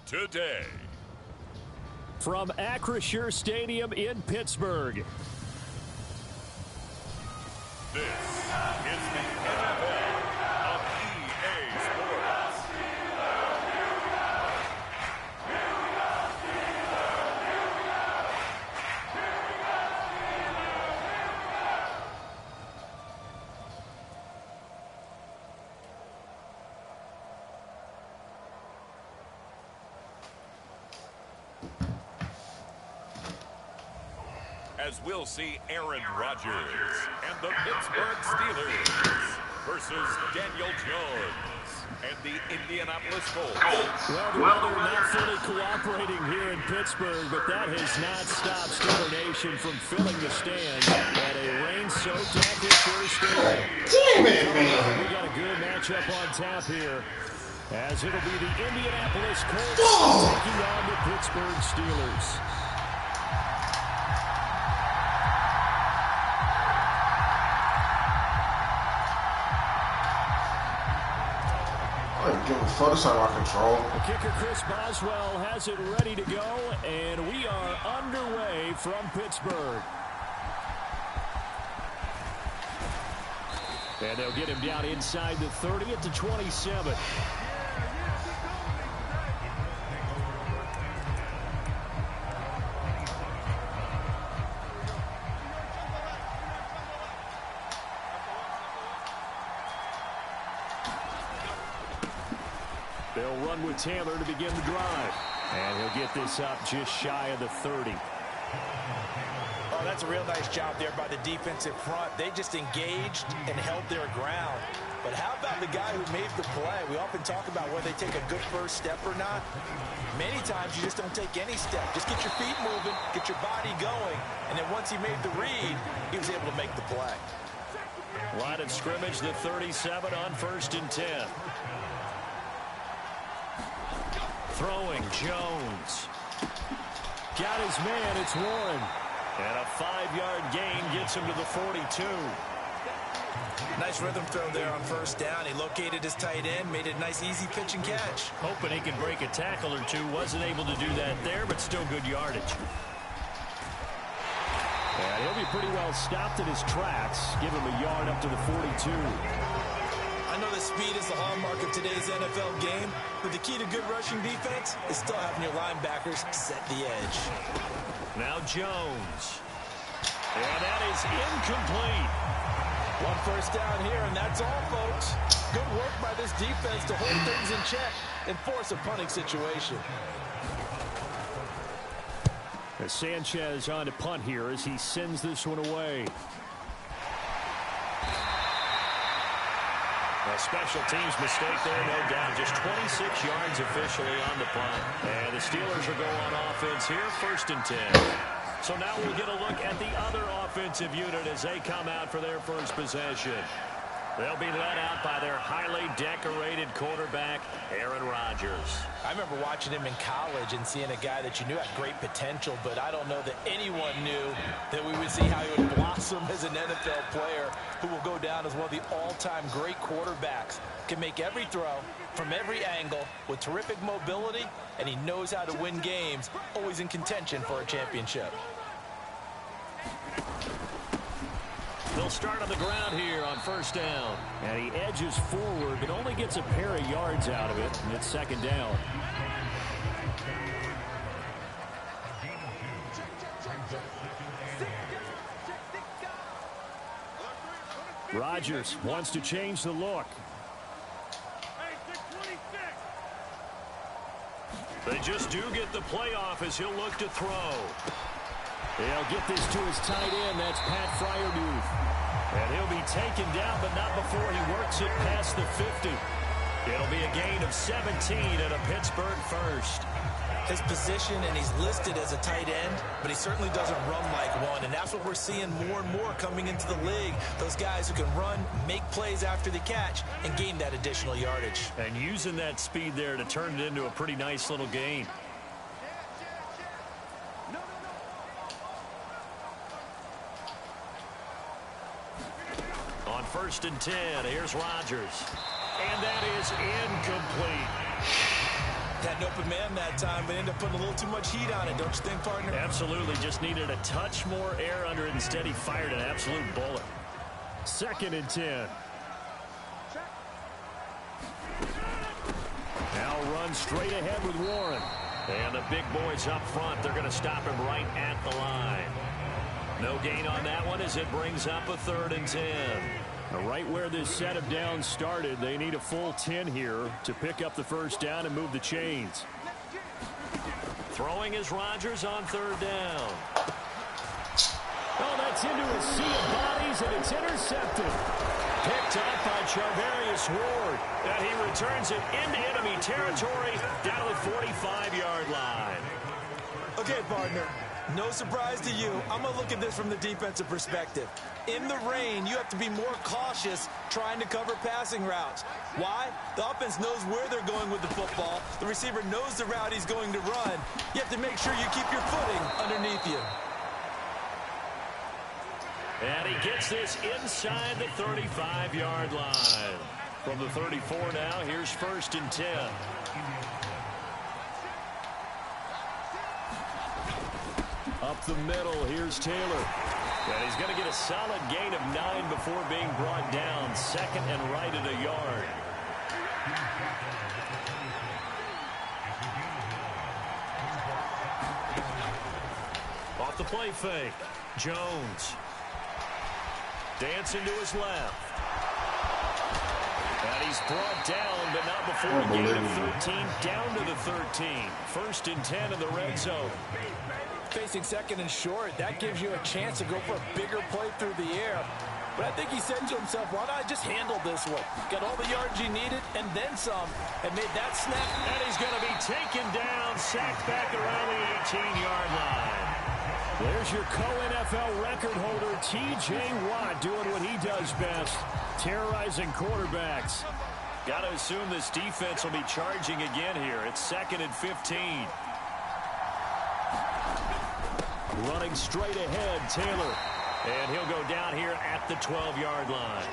today. From Acrisure Stadium in Pittsburgh. This is the NFL of EA Sports. As we'll see Aaron Rodgers and the Pittsburgh Steelers versus Daniel Jones and the Indianapolis Colts. Well, the weather not fully cooperating here in Pittsburgh, but that has not stopped Steeler Nation from filling the stands at a rain-soaked Acrisure Stadium. Damn it, man. We got a good matchup on tap here, as it'll be the Indianapolis Colts taking on the Pittsburgh Steelers. Give a fuck, it's out of our control. The kicker Chris Boswell has it ready to go, and we are underway from Pittsburgh. And they'll get him down inside the 30 at the 27. They'll run with Taylor to begin the drive. And he'll get this up just shy of the 30. Oh, that's a real nice job there by the defensive front. They just engaged and held their ground. But how about the guy who made the play? We often talk about whether they take a good first step or not. Many times you just don't take any step. Just get your feet moving, get your body going, and then once he made the read, he was able to make the play. Line of scrimmage, the 37 on 1st and 10. Throwing, Jones. Got his man, it's Warren. And a 5-yard gain gets him to the 42. Nice rhythm throw there on 1st down. He located his tight end, made a nice easy pitch and catch. Hoping he could break a tackle or two. Wasn't able to do that there, but still good yardage. And he'll be pretty well stopped in his tracks. Give him a yard up to the 42. I know that speed is the hallmark of today's NFL game, but the key to good rushing defense is still having your linebackers set the edge. Now Jones. And that is incomplete. 1 first down here, and that's all, folks. Good work by this defense to hold things in check and force a punting situation. As Sanchez on to punt here as he sends this one away. A special teams mistake there, no doubt. Just 26 yards officially on the punt. And the Steelers will go on offense here, 1st and 10. So now we'll get a look at the other offensive unit as they come out for their first possession. They'll be led out by their highly decorated quarterback, Aaron Rodgers. I remember watching him in college and seeing a guy that you knew had great potential, but I don't know that anyone knew that we would see how he would blossom as an NFL player who will go down as one of the all-time great quarterbacks. Can make every throw from every angle with terrific mobility, and he knows how to win games, always in contention for a championship. They'll start on the ground here on 1st down. And he edges forward, but only gets a pair of yards out of it, and it's 2nd down. Rodgers wants to change the look. They just do get the playoff as he'll look to throw. He'll get this to his tight end. That's Pat Fryermuth. And he'll be taken down, but not before he works it past the 50. It'll be a gain of 17 and a Pittsburgh first. His position, and he's listed as a tight end, but he certainly doesn't run like one, and that's what we're seeing more and more coming into the league. Those guys who can run, make plays after the catch, and gain that additional yardage. And using that speed there to turn it into a pretty nice little gain. On 1st and 10, here's Rodgers. And that is incomplete. Had an open man that time, but ended up putting a little too much heat on it, don't you think, partner? Absolutely. Just needed a touch more air under it. Instead, he fired an absolute bullet. 2nd and 10. Now run straight ahead with Warren. And the big boys up front, they're going to stop him right at the line. No gain on that one as it brings up a 3rd and 10. Right where this set of downs started, they need a full 10 here to pick up the first down and move the chains. Throwing is Rodgers on 3rd down. Oh, that's into a sea of bodies, and it's intercepted. Picked up by Charvarius Ward. And he returns it into enemy territory down to the 45-yard line. Okay, partner. No surprise to you. I'm going to look at this from the defensive perspective. In the rain, you have to be more cautious trying to cover passing routes. Why? The offense knows where they're going with the football. The receiver knows the route he's going to run. You have to make sure you keep your footing underneath you. And he gets this inside the 35-yard line. From the 34 now, here's 1st and 10. Up the middle, here's Taylor. And he's going to get a solid gain of 9 before being brought down. 2nd and right at a yard. Off the play fake. Jones. Dancing to his left. And he's brought down, but not before a gain of 13. Down to the 13. 1st and 10 in the red zone. Facing 2nd and short, that gives you a chance to go for a bigger play through the air. But I think he said to himself, why not just handle this one? Got all the yards you needed and then some, and made that snap. And he's going to be taken down, sacked back around the 18-yard line. There's your co-NFL record holder, T.J. Watt, doing what he does best, terrorizing quarterbacks. Got to assume this defense will be charging again here. It's 2nd and 15. Running straight ahead, Taylor. And he'll go down here at the 12-yard line.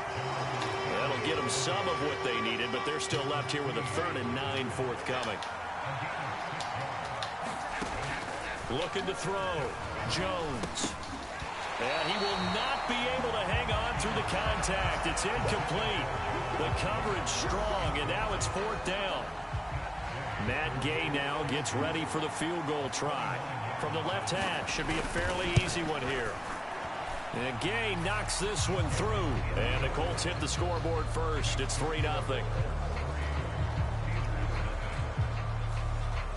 That'll get them some of what they needed, but they're still left here with a 3rd and 9 forthcoming. Looking to throw. Jones. And he will not be able to hang on through the contact. It's incomplete. The coverage strong, and now it's 4th down. Matt Gay now gets ready for the field goal try. From the left hash, should be a fairly easy one here. And Gay knocks this one through. And the Colts hit the scoreboard first. It's 3-0.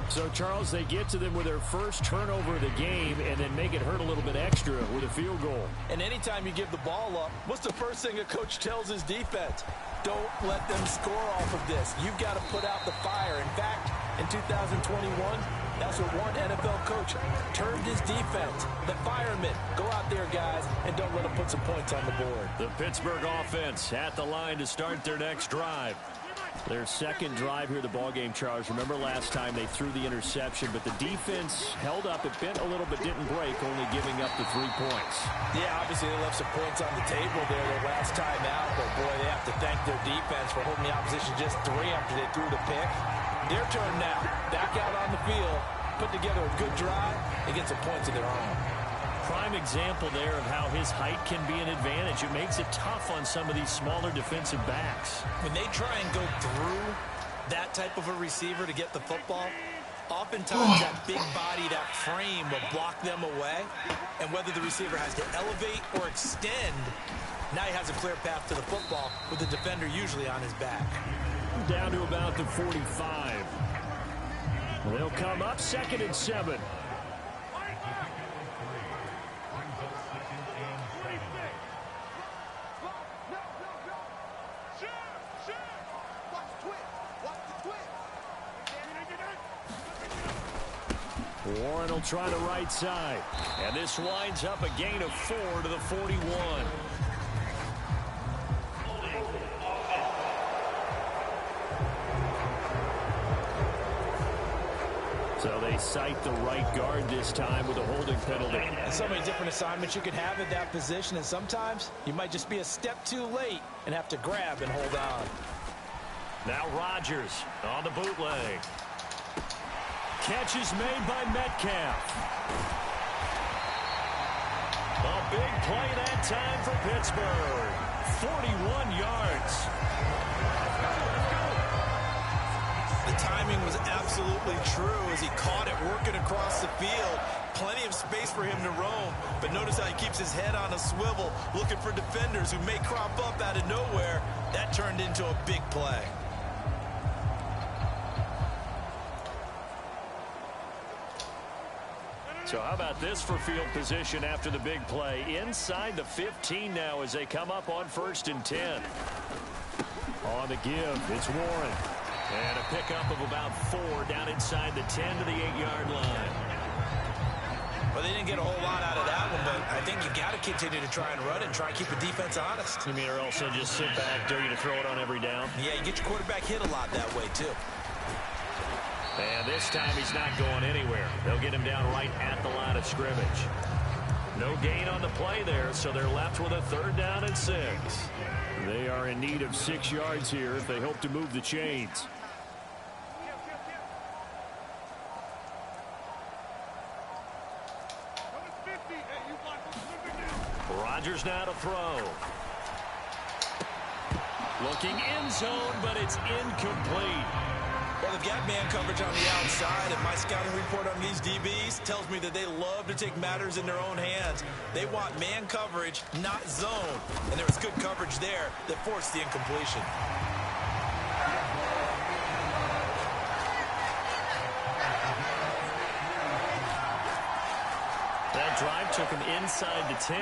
So, Charles, they get to them with their first turnover of the game and then make it hurt a little bit extra with a field goal. And anytime you give the ball up, what's the first thing a coach tells his defense? Don't let them score off of this. You've got to put out the fire. In fact, in 2021, that's what one NFL coach termed his defense. The firemen. Go out there, guys, and don't let them put some points on the board. The Pittsburgh offense at the line to start their next drive. Their second drive here, the ballgame, Charles. Remember last time they threw the interception, but the defense held up. It bent a little but didn't break, only giving up the 3 points. Yeah, obviously they left some points on the table there their last time out, but boy, they have to thank their defense for holding the opposition just 3 after they threw the pick. Their turn now. Back out on the field, put together a good drive, and get some points of their own. Prime example there of how his height can be an advantage. It makes it tough on some of these smaller defensive backs. When they try and go through that type of a receiver to get the football, oftentimes that big body, that frame will block them away. And whether the receiver has to elevate or extend, now he has a clear path to the football with the defender usually on his back. Down to about the 45. They'll come up 2nd and 7. Warren will try the right side. And this winds up a gain of 4 to the 41. So they cite the right guard this time with a holding penalty. And so many different assignments you can have at that position, and sometimes you might just be a step too late and have to grab and hold on. Now Rodgers on the bootleg. catch is made by Metcalf. A big play that time for Pittsburgh. 41 yards. The timing was absolutely true as he caught it working across the field. Plenty of space for him to roam, but notice how he keeps his head on a swivel, looking for defenders who may crop up out of nowhere. That turned into a big play. So how about this for field position after the big play? Inside the 15 now as they come up on 1st and 10. On the give, it's Warren. And a pickup of about 4 down inside the 10 to the 8-yard line. Well, they didn't get a whole lot out of that one, but I think you got to continue to try and run and try and keep the defense honest. You mean or else they'll just sit back, dare you to throw it on every down? Yeah, you get your quarterback hit a lot that way, too. And this time he's not going anywhere. They'll get him down right at the line of scrimmage. No gain on the play there, so they're left with a 3rd down and 6. They are in need of 6 yards here if they hope to move the chains. Rodgers now to throw. Looking end zone, but it's incomplete. Well, they've got man coverage on the outside, and my scouting report on these DBs tells me that they love to take matters in their own hands. They want man coverage, not zone. And there was good coverage there that forced the incompletion. That drive took him inside the 10.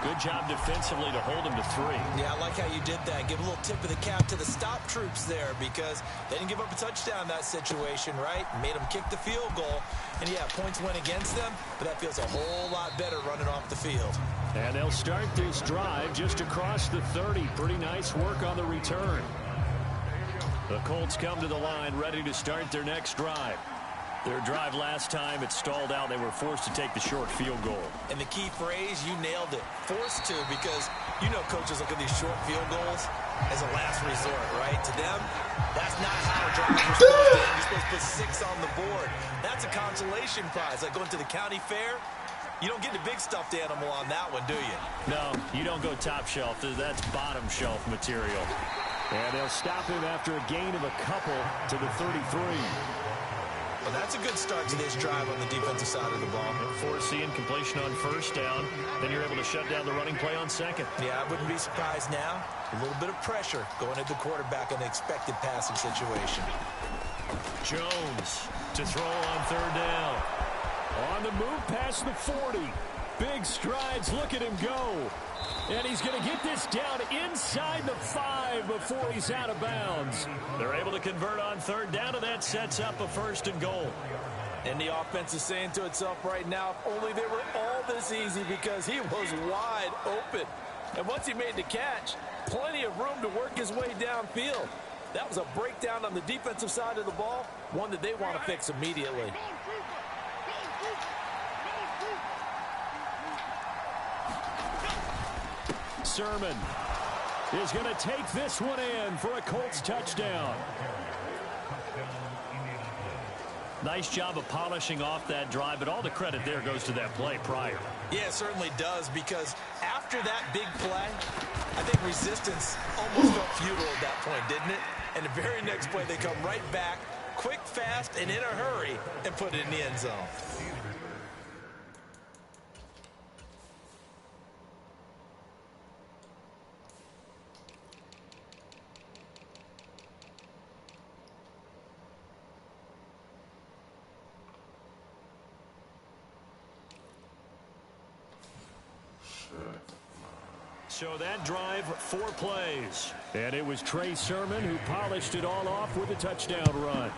Good job defensively to hold him to 3. Yeah, I like how you did that. Give a little tip of the cap to the stop troops there because they didn't give up a touchdown in that situation, right? Made them kick the field goal. And, yeah, points went against them, but that feels a whole lot better running off the field. And they'll start this drive just across the 30. Pretty nice work on the return. The Colts come to the line ready to start their next drive. Their drive last time, it stalled out. They were forced to take the short field goal. And the key phrase, you nailed it. Forced to, because you know coaches look at these short field goals as a last resort, right? To them, that's not how drives are supposed to end. You're supposed to put 6 on the board. That's a consolation prize. Like going to the county fair, you don't get the big stuffed animal on that one, do you? No, you don't go top shelf. That's bottom shelf material. And they'll stop him after a gain of a couple to the 33. Well, that's a good start to this drive on the defensive side of the ball. Force the incompletion on 1st down. Then you're able to shut down the running play on 2nd. Yeah, I wouldn't be surprised now. A little bit of pressure going at the quarterback in an expected passing situation. Jones to throw on 3rd down. On the move past the 40. Big strides. Look at him go. And he's going to get this down inside the 5 before he's out of bounds. They're able to convert on 3rd down, and that sets up a 1st and goal. And the offense is saying to itself right now, if only they were all this easy, because he was wide open. And once he made the catch, plenty of room to work his way downfield. That was a breakdown on the defensive side of the ball, one that they want to fix immediately. Sermon is going to take this one in for a Colts touchdown. Nice job of polishing off that drive, but all the credit there goes to that play prior. Yeah, it certainly does, because after that big play, I think resistance almost felt futile at that point, didn't it? And the very next play, they come right back, quick, fast, and in a hurry, and put it in the end zone. So that drive, 4 plays. And it was Trey Sermon who polished it all off with a touchdown run.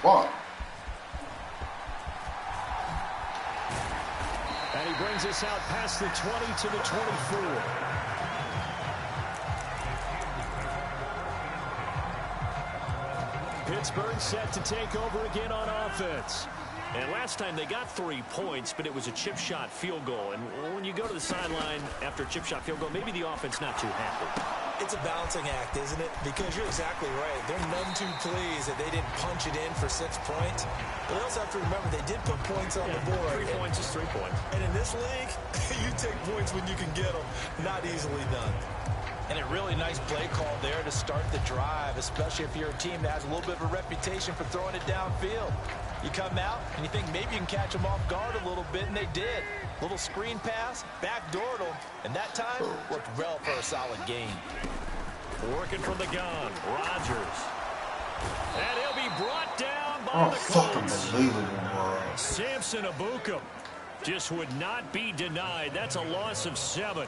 What? And he brings us out past the 20 to the 24. Pittsburgh set to take over again on offense. And last time they got 3 points, but it was a chip shot field goal. And when you go to the sideline after a chip shot field goal, maybe the offense not too happy. It's a balancing act, isn't it? Because you're exactly right. They're none too pleased that they didn't punch it in for 6 points. But they also have to remember they did put points on the board. 3 points is 3 points. And in this league, you take points when you can get them. Not easily done. And a really nice play call there to start the drive, especially if you're a team that has a little bit of a reputation for throwing it downfield. You come out and you think maybe you can catch them off guard a little bit, and they did. Little screen pass, backdoored them, and that time worked well for a solid gain. Working from the gun, Rodgers. And he'll be brought down by Oh, the fucking Colts. believable, bro. Samson Abukum just would not be denied. That's a loss of 7.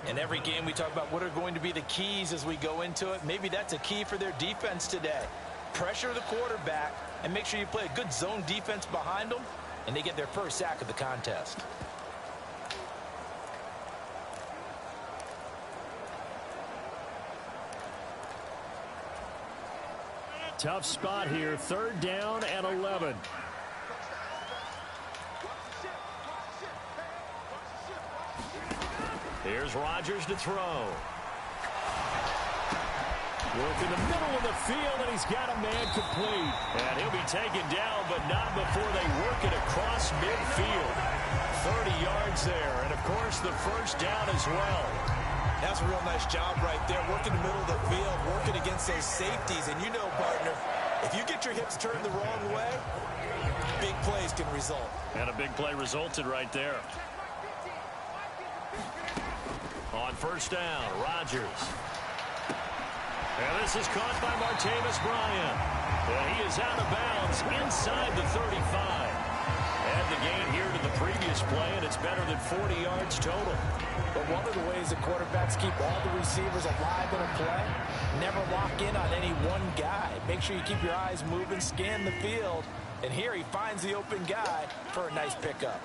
In every game we talk about what are going to be the keys as we go into it. Maybe that's a key for their defense today. Pressure the quarterback and make sure you play a good zone defense behind them, and they get their first sack of the contest. Tough spot here. 3rd down and 11. Here's Rodgers to throw. Work in the middle of the field, and he's got a man complete. And he'll be taken down, but not before they work it across midfield. 30 yards there, and of course the first down as well. That's a real nice job right there, working the middle of the field, working against those safeties. And you know, partner, if you get your hips turned the wrong way, big plays can result. And a big play resulted right there. On first down, Rodgers. And this is caught by Martavis Bryant. And he is out of bounds inside the 35. Add the gain here to the previous play, and it's better than 40 yards total. But one of the ways the quarterbacks keep all the receivers alive in a play, never lock in on any one guy. Make sure you keep your eyes moving, scan the field. And here he finds the open guy for a nice pickup.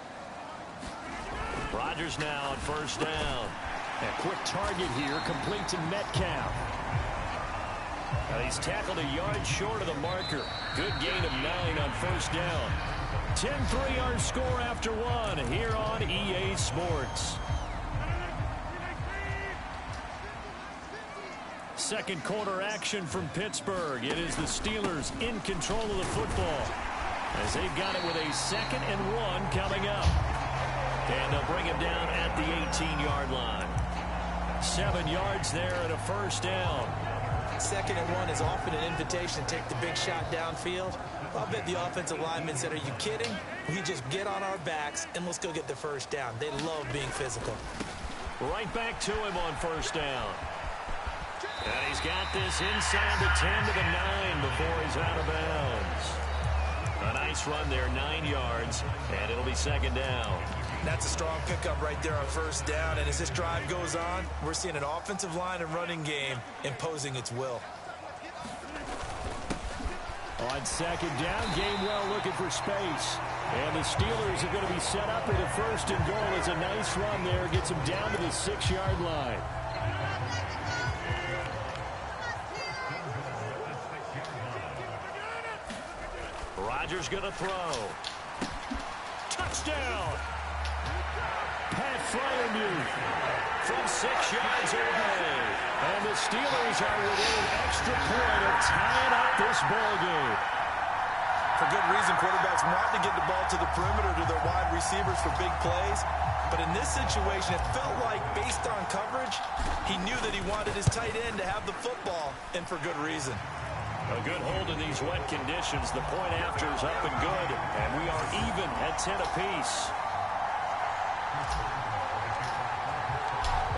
Rodgers now on first down. A quick target here, complete to Metcalf. And he's tackled a yard short of the marker. Good gain of 9 on first down. 10-3 our score after 1 here on EA Sports. Second quarter action from Pittsburgh. It is the Steelers in control of the football as they've got it with a 2nd and 1 coming up. And they'll bring him down at the 18-yard line. 7 yards there and a first down. 2nd and 1 is often an invitation to take the big shot downfield. I'll bet the offensive linemen said, are you kidding? We just get on our backs and let's go get the first down. They love being physical. Right back to him on first down. And he's got this inside the 10 to the 9 before he's out of bounds. A nice run there, 9 yards, and it'll be 2nd down. That's a strong pickup right there on first down. And as this drive goes on, we're seeing an offensive line and running game imposing its will. On 2nd down, Gainwell looking for space. And the Steelers are going to be set up at a 1st and goal. It's a nice run there. Gets him down to the 6-yard line. Rodgers going to throw. Touchdown! Pat Fryermuth From 6 yards away. And the Steelers are within an extra point of tying up this ball game. For good reason, quarterbacks want to get the ball to the perimeter to their wide receivers for big plays. But in this situation, it felt like, based on coverage, he knew that he wanted his tight end to have the football, and for good reason. A good hold in these wet conditions. The point after is up and good. And we are even at 10 apiece.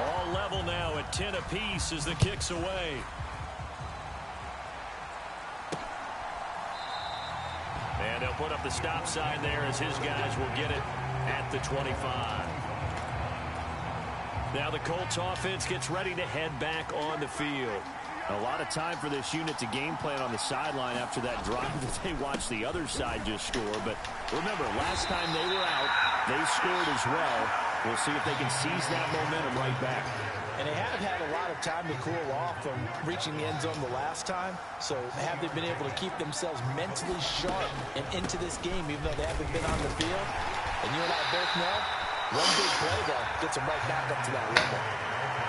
All level now at 10 apiece as the kick's away. And they'll put up the stop sign there as his guys will get it at the 25. Now the Colts offense gets ready to head back on the field. A lot of time for this unit to game plan on the sideline after that drive that they watched the other side just score. But remember, last time they were out, they scored as well. We'll see if they can seize that momentum right back. And they have had a lot of time to cool off from reaching the end zone the last time. So have they been able to keep themselves mentally sharp and into this game, even though they haven't been on the field? And you and I both know, one big play, though, gets them right back up to that level.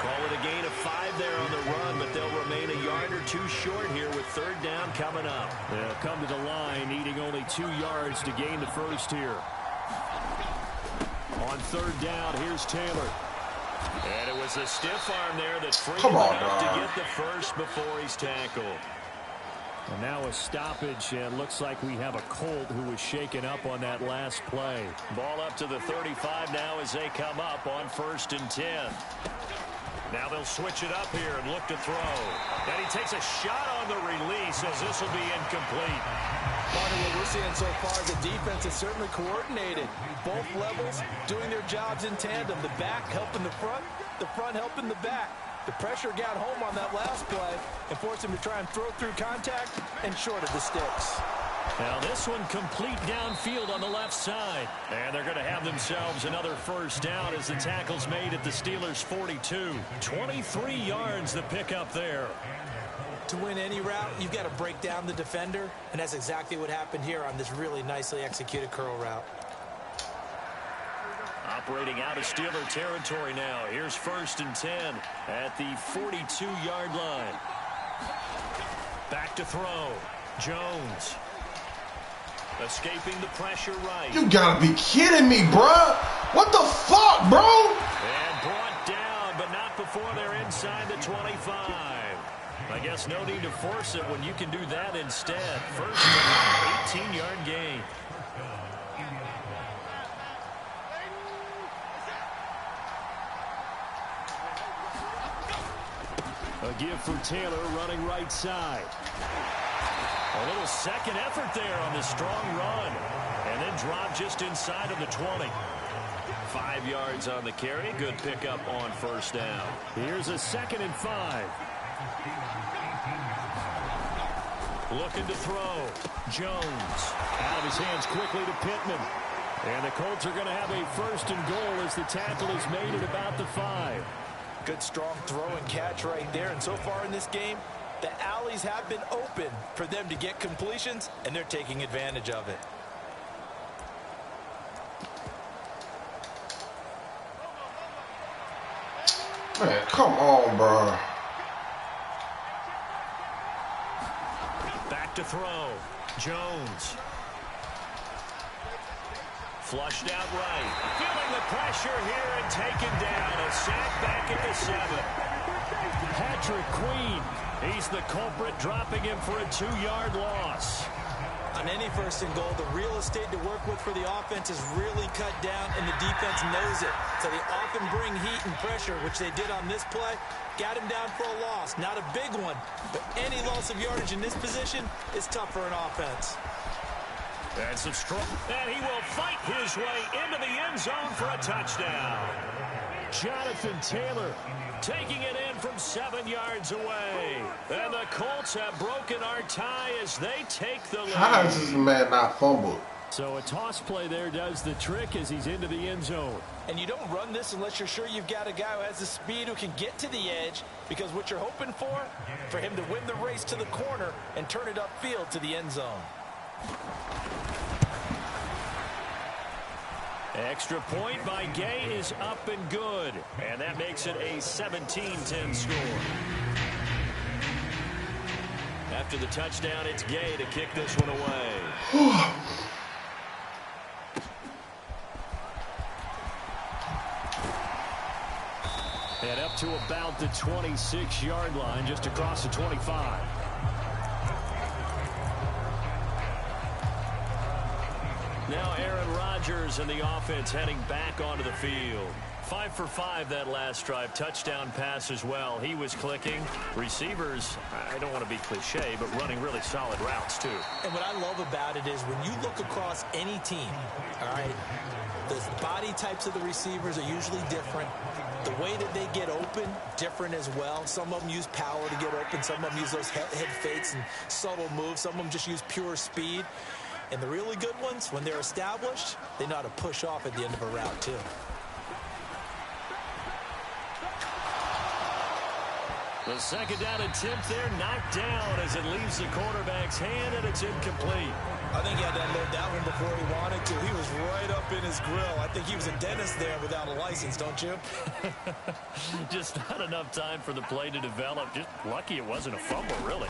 Call it a gain of 5 there on the run, but they'll remain a yard or 2 short here with third down coming up. They'll come to the line needing only 2 yards to gain the first here. On third down, here's Taylor. And it was a stiff arm there that freed him enough to get the first before he's tackled. And now a stoppage, and looks like we have a Colt who was shaken up on that last play. Ball up to the 35 now as they come up on 1st and 10. Now they'll switch it up here and look to throw. And he takes a shot on the release as this will be incomplete. Partner, what we're seeing so far is the defense is certainly coordinated. Both levels doing their jobs in tandem. The back helping the front helping the back. The pressure got home on that last play and forced him to try and throw through contact and short of the sticks. Now this one complete downfield on the left side. And they're going to have themselves another first down as the tackle's made at the Steelers' 42. 23 yards the pickup there. To win any route, you've got to break down the defender, and that's exactly what happened here on this really nicely executed curl route. Operating out of Steeler territory now. Here's 1st and 10 at the 42-yard line. Back to throw. Jones. Escaping the pressure right. You gotta be kidding me, bruh. What the fuck, bro? And brought down, but not before they're inside the 25. I guess no need to force it when you can do that instead. First and 18-yard gain. A give for Taylor running right side. A little second effort there on the strong run. And then drop just inside of the 20. 5 yards on the carry. Good pickup on first down. Here's a 2nd and 5. Looking to throw. Jones. Out of his hands quickly to Pittman. And the Colts are going to have a 1st and goal as the tackle is made at about the 5. Good strong throw and catch right there. And so far in this game, the alleys have been open for them to get completions, and they're taking advantage of it. Man, come on, bro. Back to throw. Jones. Flushed out right. Feeling the pressure here and taken down. A sack back at the 7. Patrick Queen. He's the culprit, dropping him for a 2-yard loss. On any 1st and goal, the real estate to work with for the offense is really cut down, and the defense knows it. So they often bring heat and pressure, which they did on this play. Got him down for a loss. Not a big one, but any loss of yardage in this position is tough for an offense. And some strong. And he will fight his way into the end zone for a touchdown. Jonathan Taylor taking it in from 7 yards away. And the Colts have broken our tie as they take the lead. How does this man not fumble? So a toss play there does the trick as he's into the end zone. And you don't run this unless you're sure you've got a guy who has the speed who can get to the edge, because what you're hoping for him to win the race to the corner and turn it upfield to the end zone. Extra point by Gay is up and good. And that makes it a 17-10 score. After the touchdown, it's Gay to kick this one away. And up to about the 26-yard line, just across the 25. Now Aaron Rodgers and the offense heading back onto the field. 5 for 5 that last drive. Touchdown pass as well. He was clicking. Receivers, I don't want to be cliche, but running really solid routes too. And what I love about it is when you look across any team, all right, the body types of the receivers are usually different. The way that they get open, different as well. Some of them use power to get open. Some of them use those head fakes and subtle moves. Some of them just use pure speed. And the really good ones, when they're established, they know how to push off at the end of a route, too. The second down attempt there knocked down as it leaves the quarterback's hand, and it's incomplete. I think he had to unload that one before he wanted to. He was right up in his grill. I think he was a dentist there without a license, don't you? Just not enough time for the play to develop. Just lucky it wasn't a fumble, really.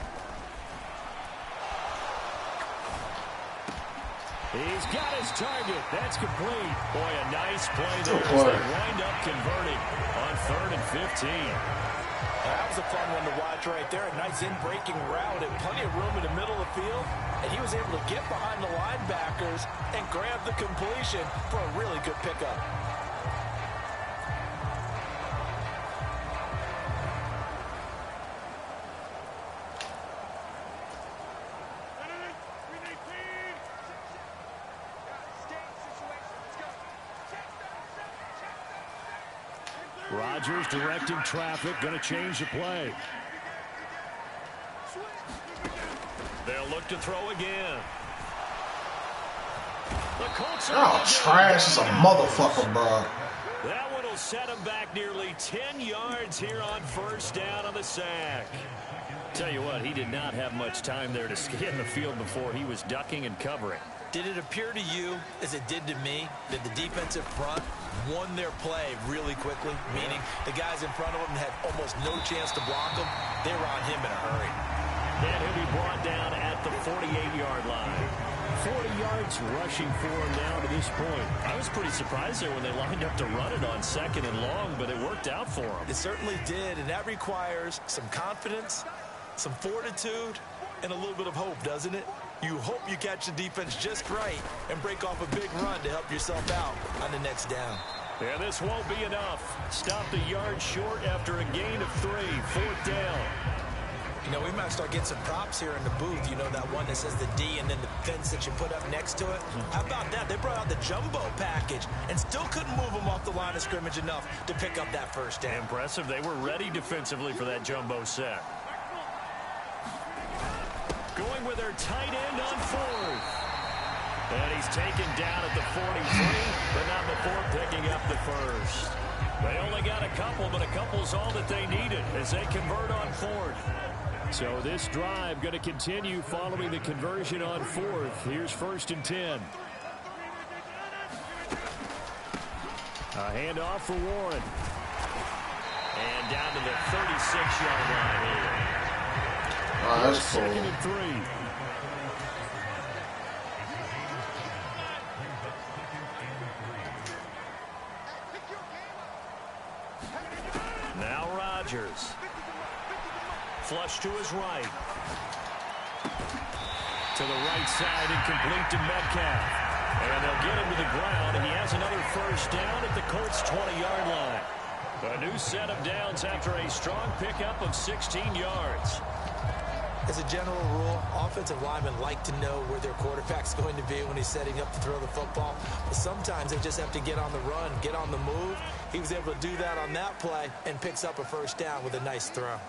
He's got his target. That's complete. Boy, a nice play there as they wind up converting on 3rd and 15. That was a fun one to watch right there. A nice in-breaking route and plenty of room in the middle of the field. And he was able to get behind the linebackers and grab the completion for a really good pickup. Rodgers directing traffic, going to change the play. They'll look to throw again. The Colts are trash as a motherfucker, bro. That one will set him back nearly 10 yards here on 1st down on the sack. Tell you what, he did not have much time there to scan the field before he was ducking and covering. Did it appear to you, as it did to me, that the defensive front won their play really quickly? Meaning the guys in front of them had almost no chance to block him. They were on him in a hurry. And he'll be brought down at the 48-yard line. 40 yards rushing for him now to this point. I was pretty surprised there when they lined up to run it on 2nd and long, but it worked out for him. It certainly did, and that requires some confidence, some fortitude, and a little bit of hope, doesn't it? You hope you catch the defense just right and break off a big run to help yourself out on the next down. Yeah, this won't be enough. Stop the yard short after a gain of 3, 4th down. You know, we might start getting some props here in the booth. You know, that one that says the D and then the fence that you put up next to it. How about that? They brought out the jumbo package and still couldn't move them off the line of scrimmage enough to pick up that 1st down. Impressive. They were ready defensively for that jumbo set. Going with their tight end on 4th. And he's taken down at the 43, but not before picking up the 1st. They only got a couple, but a couple's all that they needed as they convert on 4th. So this drive going to continue following the conversion on 4th. Here's 1st and 10. A handoff for Warren. And down to the 36-yard line here. Oh, that's cool. 2nd and 3. Now Rodgers. Flush to his right. To the right side and complete to Metcalf. And they'll get him to the ground, and he has another 1st down at the Colts' 20-yard line. A new set of downs after a strong pickup of 16 yards. As a general rule, offensive linemen like to know where their quarterback's going to be when he's setting up to throw the football. But sometimes they just have to get on the run, get on the move. He was able to do that on that play and picks up a 1st down with a nice throw.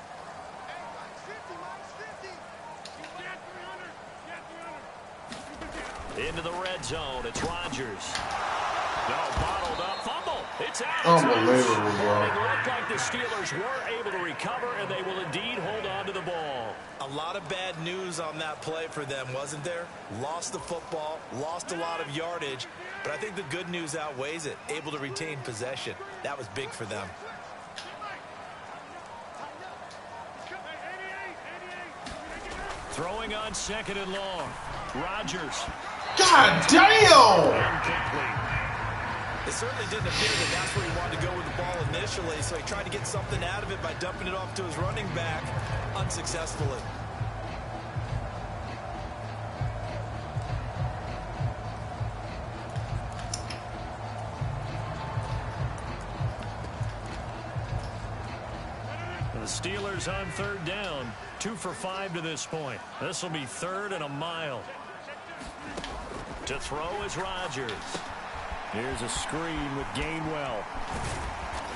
Into the red zone. It's Rodgers. No, bottled up. Fumble. It's out. Unbelievable, bro. It looked like the Steelers were able to recover, and they will indeed hold on to the ball. A lot of bad news on that play for them, wasn't there? Lost the football, lost a lot of yardage, but I think the good news outweighs it. Able to retain possession. That was big for them. Throwing on 2nd and long. Rodgers. God damn! Incomplete. It certainly didn't appear that that's where he wanted to go with the ball initially, so he tried to get something out of it by dumping it off to his running back unsuccessfully. The Steelers on 3rd down. 2 for 5 to this point. This will be 3rd and a mile. To throw is Rodgers. Here's a screen with Gainwell.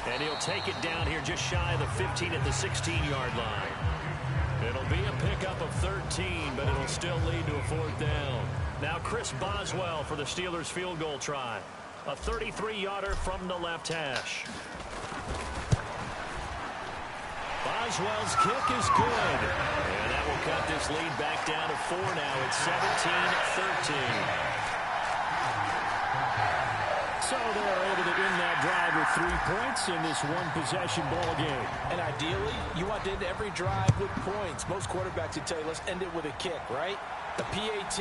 And he'll take it down here just shy of the 15 at the 16-yard line. It'll be a pickup of 13, but it'll still lead to a 4th down. Now Chris Boswell for the Steelers field goal try. A 33-yarder from the left hash. Boswell's kick is good. And that will cut this lead back down to 4 now. It's 17-13. So they're able to win that drive with 3 points in this one-possession ball game. And ideally, you want to end every drive with points. Most quarterbacks would tell you, let's end it with a kick, right? The PAT,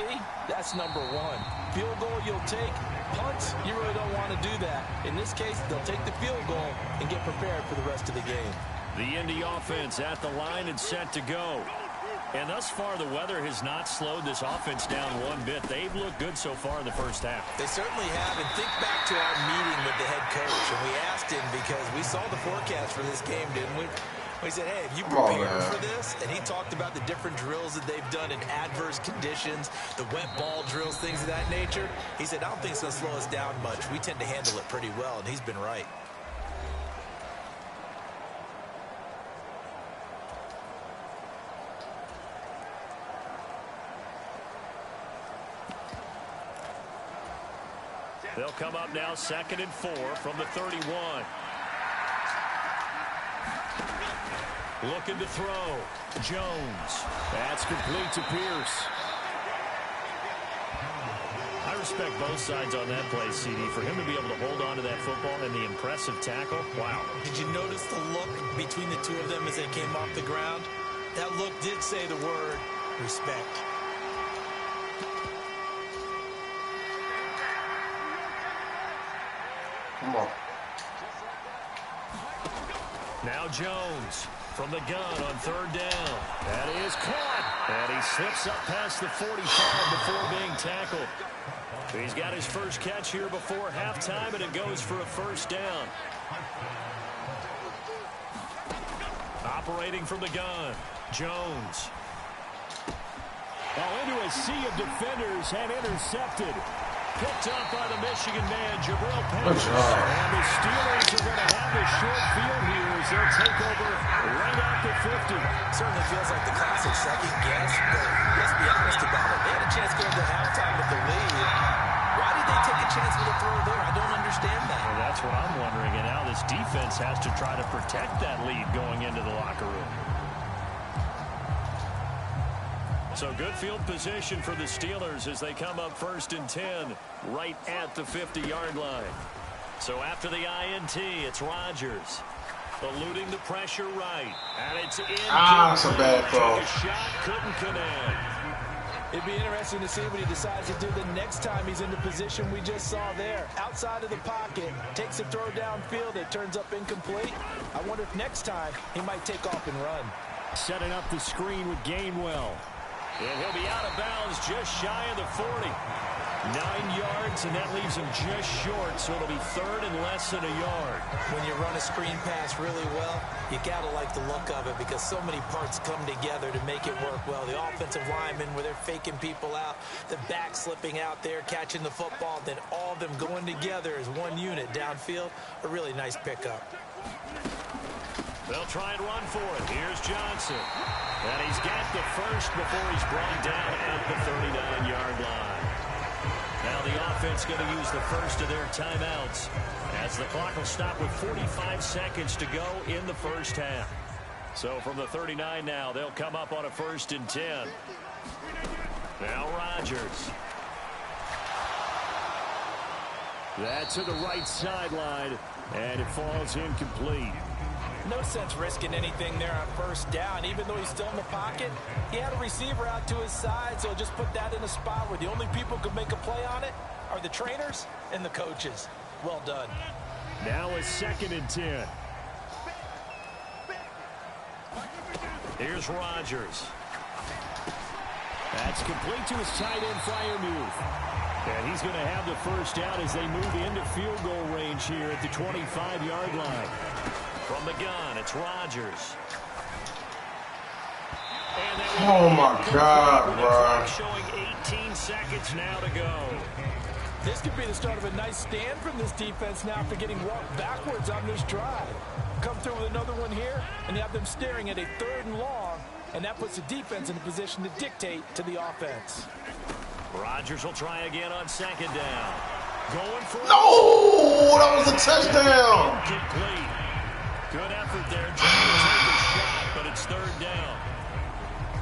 that's number 1. Field goal you'll take. Punts, you really don't want to do that. In this case, they'll take the field goal and get prepared for the rest of the game. The Indy offense at the line and set to go. And thus far, the weather has not slowed this offense down one bit. They've looked good so far in the first half. They certainly have. And think back to our meeting with the head coach. And we asked him because we saw the forecast for this game, didn't we? We said, hey, have you prepared for this? And he talked about the different drills that they've done in adverse conditions, the wet ball drills, things of that nature. He said, I don't think it's going to slow us down much. We tend to handle it pretty well, and he's been right. They'll come up now 2nd and 4 from the 31. Looking to throw. Jones. That's complete to Pierce. I respect both sides on that play, CD. For him to be able to hold on to that football and the impressive tackle, wow. Did you notice the look between the two of them as they came off the ground? That look did say the word respect. Come on. Now Jones from the gun on 3rd down. That is caught. And he slips up past the 45 before being tackled. He's got his first catch here before halftime, and it goes for a 1st down. Operating from the gun, Jones. Into a sea of defenders and intercepted. Picked up by the Michigan man, Jabril Good Peppers. job. And the Steelers are going to have a short field here as they'll take over right at the 50. Certainly feels like the classic second guess, but let's be honest about it. They had a chance going to halftime with the lead. Why did they take a chance with a throw there? I don't understand that. Well, that's what I'm wondering. And now this defense has to try to protect that lead going into the locker room. So good field position for the Steelers as they come up 1st and 10 right at the 50-yard line. So after the INT, it's Rodgers eluding the pressure right. And it's in. That's a bad throw. Took a shot, couldn't connect. It'd be interesting to see what he decides to do the next time he's in the position we just saw there. Outside of the pocket, takes a throw downfield, it turns up incomplete. I wonder if next time he might take off and run. Setting up the screen with Gainwell. And he'll be out of bounds just shy of the 40. 9 yards, and that leaves him just short, so it'll be 3rd and less than a yard. When you run a screen pass really well, you got to like the look of it because so many parts come together to make it work well. The offensive linemen, where they're faking people out, the back slipping out there, catching the football, then all of them going together as one unit downfield. A really nice pickup. They'll try and run for it. Here's Johnson. And he's got the first before he's brought down at the 39-yard line. Now the offense going to use the first of their timeouts as the clock will stop with 45 seconds to go in the first half. So from the 39 now, they'll come up on a 1st and 10. Now Rodgers. That's to the right sideline, and it falls incomplete. No sense risking anything there on 1st down. Even though he's still in the pocket, he had a receiver out to his side, so just put that in a spot where the only people who can make a play on it are the trainers and the coaches. Well done. Now a 2nd and 10. Here's Rodgers. That's complete to his tight end Freiermuth. And he's going to have the 1st down as they move into field goal range here at the 25-yard line. From the gun, it's Rodgers. Oh, my God, bro. Showing 18 seconds now to go. This could be the start of a nice stand from this defense now after getting walked backwards on this drive. Come through with another one here, and you have them staring at a 3rd and long, and that puts the defense in a position to dictate to the offense. Rodgers will try again on 2nd down. Going for it. No! That was a touchdown! Complete. Good effort there, trying to take a shot,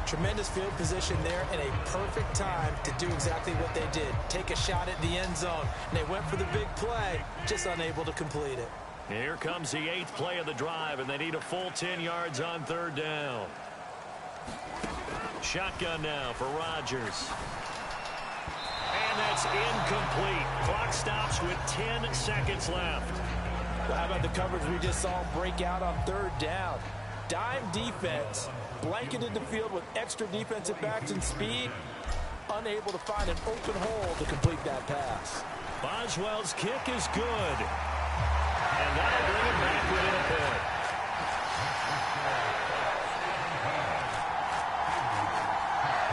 Tremendous field position there and a perfect time to do exactly what they did. Take a shot at the end zone. And they went for the big play, just unable to complete it. Here comes the 8th play of the drive, and they need a full 10 yards on 3rd down. Shotgun now for Rodgers. And that's incomplete. Clock stops with 10 seconds left. Well, how about the coverage we just saw break out on 3rd down? Dime defense, blanketed the field with extra defensive backs and speed, unable to find an open hole to complete that pass. Boswell's kick is good. And that'll bring it back within a bit.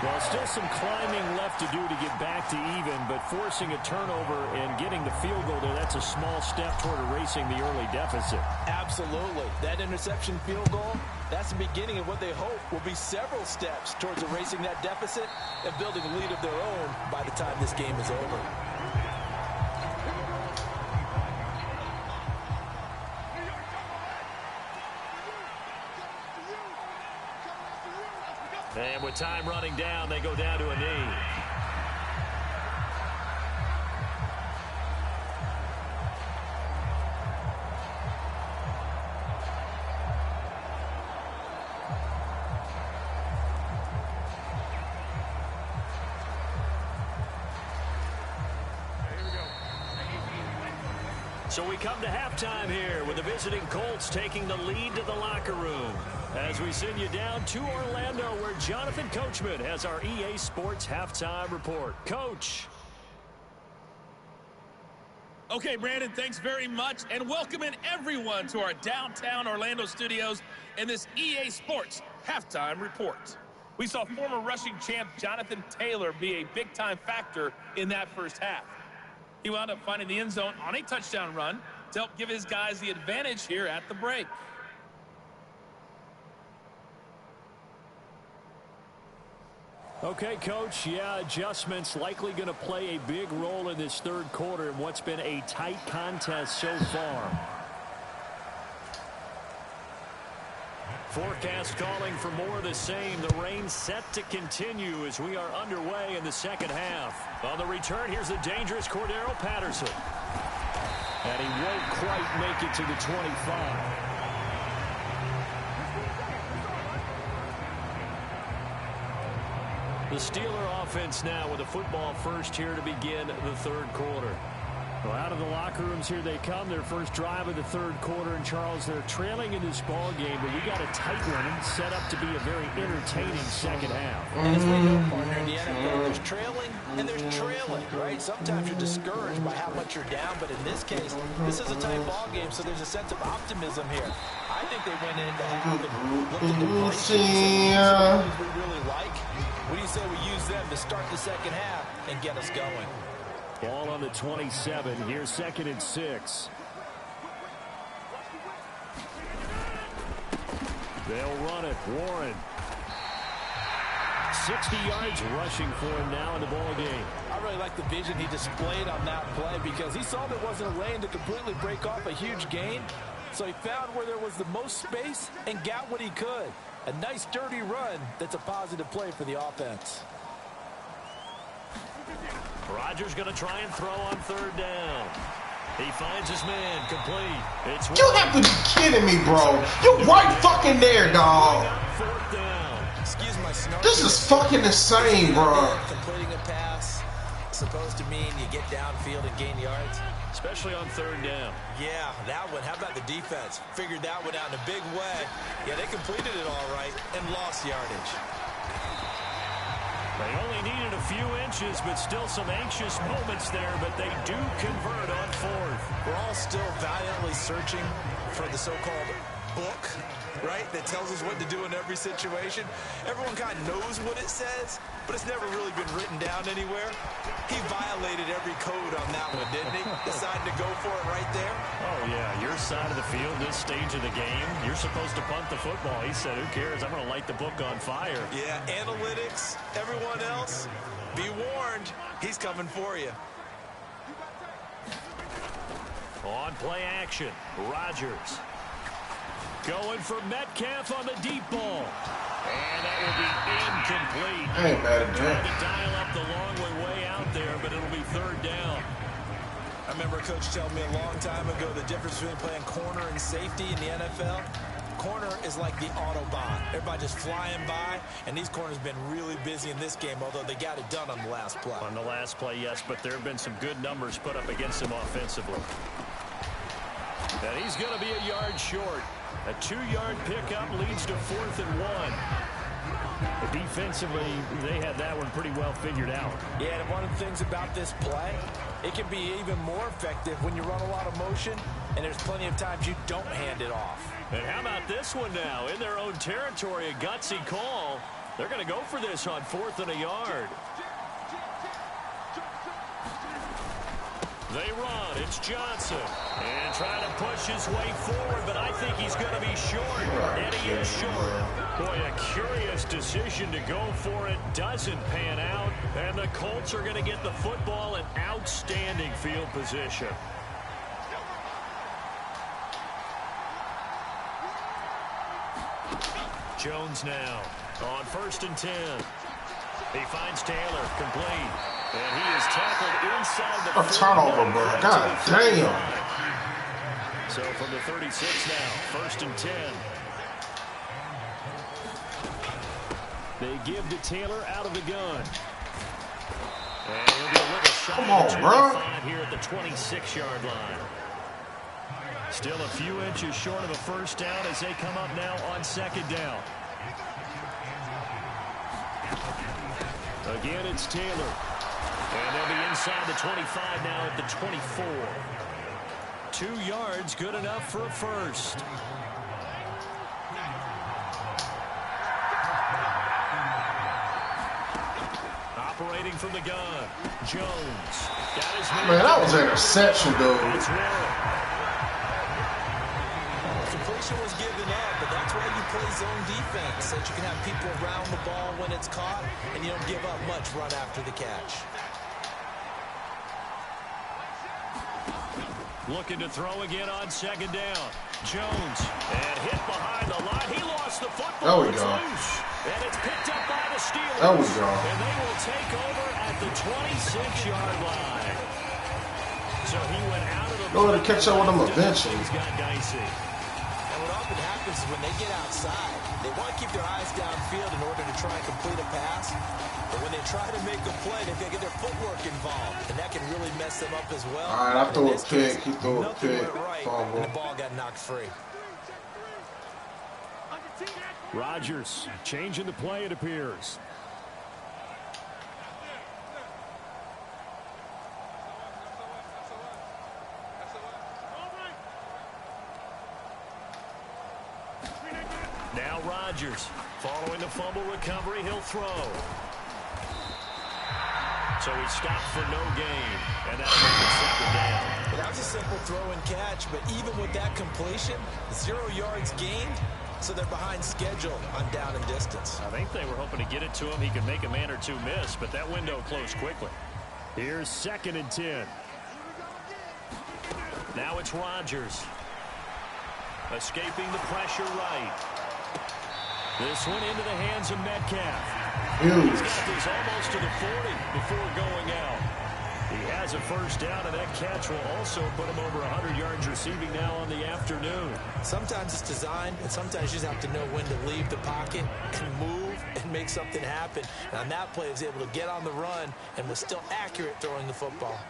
Well, still some climbing left to do to get back to even, but forcing a turnover and getting the field goal there, that's a small step toward erasing the early deficit. Absolutely. That interception field goal, that's the beginning of what they hope will be several steps towards erasing that deficit and building a lead of their own by the time this game is over. And with time running down, they go down to a knee. So we come to halftime here with the visiting Colts taking the lead to the locker room. As we send you down to Orlando, where Jonathan Coachman has our EA Sports Halftime Report. Coach. Okay, Brandon, thanks very much, and welcoming everyone to our downtown Orlando studios in this EA Sports Halftime Report. We saw former rushing champ Jonathan Taylor be a big-time factor in that first half. He wound up finding the end zone on a touchdown run to help give his guys the advantage here at the break. Okay, Coach, yeah, adjustments likely going to play a big role in this 3rd quarter in what's been a tight contest so far. Forecast calling for more of the same. The rain set to continue as we are underway in the 2nd half. On the return, here's the dangerous Cordero Patterson. And he won't quite make it to the 25. The Steeler offense now with the football first here to begin the 3rd quarter. Well, out of the locker rooms here they come. Their first drive of the 3rd quarter. And, Charles, they're trailing in this ball game, but we got a tight one set up to be a very entertaining 2nd half. And as we know, partner, in the NFL, there's trailing and there's trailing, right? Sometimes you're discouraged by how much you're down, but in this case, this is a tight ball game, so there's a sense of optimism here. I think they went into half and looked at the plays we really like. What do you say we use them to start the 2nd half and get us going? Ball on the 27. Here's 2nd and 6. They'll run it. Warren. 60 yards rushing for him now in the ball game. I really like the vision he displayed on that play because he saw there wasn't a lane to completely break off a huge gain. So he found where there was the most space and got what he could. A nice dirty run that's a positive play for the offense. Rodgers going to try and throw on 3rd down. He finds his man complete. It's You have to be kidding me, bro. You right fucking there, dog. 4th down. Excuse my snark. This is fucking insane, bro. Completing a pass supposed to mean you get downfield and gain yards. Especially on 3rd down. Yeah, that one. How about the defense? Figured that one out in a big way. Yeah, they completed it all right and lost yardage. They only needed a few inches, but still some anxious moments there, but they do convert on 4th. We're all still valiantly searching for the so-called book, right, that tells us what to do in every situation. Everyone kind of knows what it says, but it's never really been written down anywhere. He violated every code on that one, didn't he? Decided to go for it right there. Oh, yeah, your side of the field, this stage of the game, you're supposed to punt the football. He said, who cares? I'm going to light the book on fire. Yeah, analytics, everyone else, be warned, he's coming for you. On play action, Rodgers. Going for Metcalf on the deep ball. And that will be incomplete. I ain't mad at Trying that. to dial up the long way out there, but it'll be third down. I remember a coach telling me a long time ago the difference between playing corner and safety in the NFL. Corner is like the Autobahn. Everybody just flying by, and these corners have been really busy in this game, although they got it done on the last play. On the last play, yes, but there have been some good numbers put up against him offensively. And he's going to be a yard short. A 2-yard pickup leads to 4th and 1. Defensively, they had that one pretty well figured out. Yeah, and one of the things about this play, it can be even more effective when you run a lot of motion, and there's plenty of times you don't hand it off. And how about this one now? In their own territory, a gutsy call. They're going to go for this on 4th and a yard. They run. It's Johnson. And trying to push his way forward, but I think he's going to be short. And he is short. Boy, a curious decision to go for it. Doesn't pan out. And the Colts are going to get the football in outstanding field position. Jones now on 1st and 10. He finds Taylor, complete. And he is tackled inside the... A turnover, bro. God damn. So from the 36 now, 1st and 10. They give to Taylor out of the gun. And he'll be a little shot. Come on, bro. Here at the 26-yard line. Still a few inches short of a first down as they come up now on 2nd down. Again, it's Taylor. And they'll be inside the 25 now at the 24. 2 yards, good enough for a first. Operating from the gun, Jones. Got his Man, that was an interception, dude. That's Completion was given up, but that's why you play zone defense, so that you can have people around the ball when it's caught, and you don't give up much run after the catch. Looking to throw again on 2nd down. Jones. And hit behind the line. He lost the football. There we go. Loose. And it's picked up by the Steelers. There we go. And they will take over at the 26-yard line. So he went out of the... Go to catch up with him eventually. He's got dicey. And what often happens is when they get outside, they want to keep their eyes downfield in order to try and complete a pass. But when they try to make a play, they've got to get their footwork involved, and that can really mess them up as well. All right, I threw a pick. He threw a Nothing pick. went right, Fumble. and the ball got knocked free. Rodgers changing the play, it appears. Now Rodgers, following the fumble recovery, he'll throw. So he stopped for no gain, and that'll make it 2nd down. Well, that was a simple throw and catch, but even with that completion, 0 yards gained, so they're behind schedule on down and distance. I think they were hoping to get it to him. He could make a man or two miss, but that window closed quickly. Here's 2nd and 10. Now it's Rodgers. Escaping the pressure right. This one into the hands of Metcalf. He's got this almost to the 40 before going out. He has a first down, and that catch will also put him over 100 yards receiving now on the afternoon. Sometimes it's designed, and sometimes you just have to know when to leave the pocket and move and make something happen. And on that play, he was able to get on the run and was still accurate throwing the football.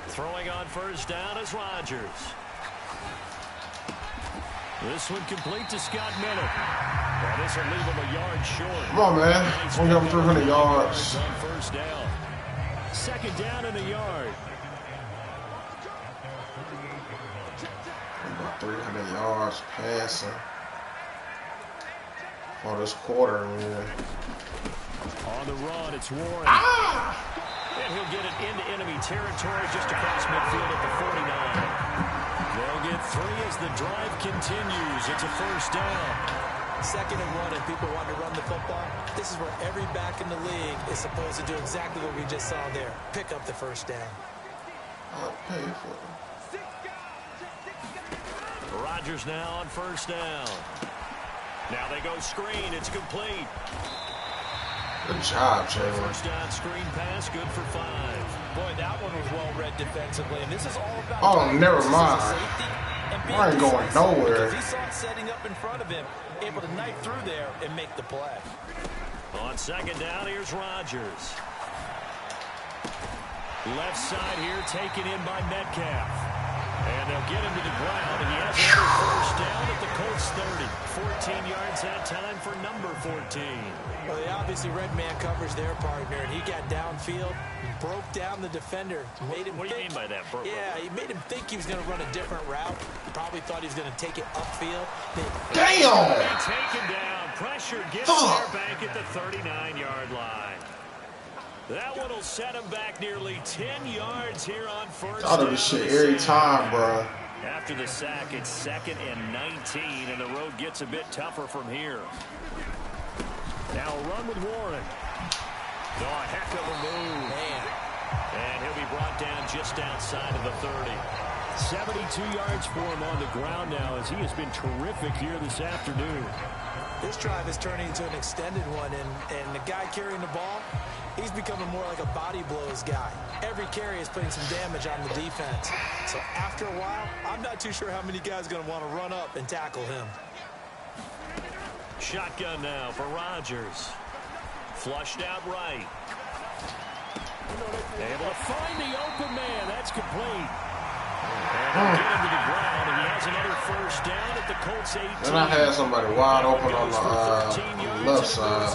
Throwing on first down is Rodgers. This one complete to Scott Miller. And this will leave him a yard short. Come on, man. Only got 300 yards. On first down. 2nd down and a yard. About 300 yards passing. For this quarter, man. On the run, it's Warren. And he'll get it into enemy territory just across midfield at the 49. They'll get 3 as the drive continues. It's a first down. 2nd and 1, and people want to run the football. This is where every back in the league is supposed to do exactly what we just saw there. Pick up the first down. I'll pay for it. Rodgers now on first down. Now they go screen. It's complete. Good job, Jalen. First down screen pass, good for 5. Boy, that one was well read defensively, and this is all about. Oh, never mind. I ain't going nowhere. He saw it setting up in front of him, able to knife through there and make the play. On second down, here's Rodgers. Left side here, taken in by Metcalf. And they'll get him to the ground. He has another first down at the Colts 30. 14 yards that time for number 14. Well, they obviously red man covers their partner, and he got downfield, broke down the defender. Made him what do you mean by that? Yeah, he made him think he was going to run a different route. He probably thought he was going to take it upfield. Damn! Taken down. Pressure gets there back at the 39-yard line. That one will set him back nearly 10 yards here on first down. I do this shit every time, bro. After the sack, it's 2nd and 19, and the road gets a bit tougher from here. Now a run with Warren. Oh, a heck of a move. Man. And he'll be brought down just outside of the 30. 72 yards for him on the ground now as he has been terrific here this afternoon. This drive is turning into an extended one, and the guy carrying the ball, he's becoming more like a body blows guy. Every carry is putting some damage on the defense. So after a while, I'm not too sure how many guys are going to want to run up and tackle him. Shotgun now for Rodgers. Flushed out right. Able to find the open man. That's complete. And get him to the ground, and he has another first down at the Colts 18. Then I had somebody wide open on the left side.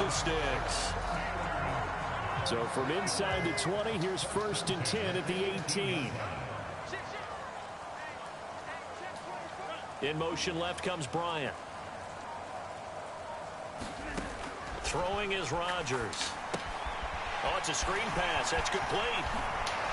So from inside the 20, here's 1st and 10 at the 18. In motion left comes Bryant. Throwing is Rodgers. Oh, it's a screen pass. That's complete.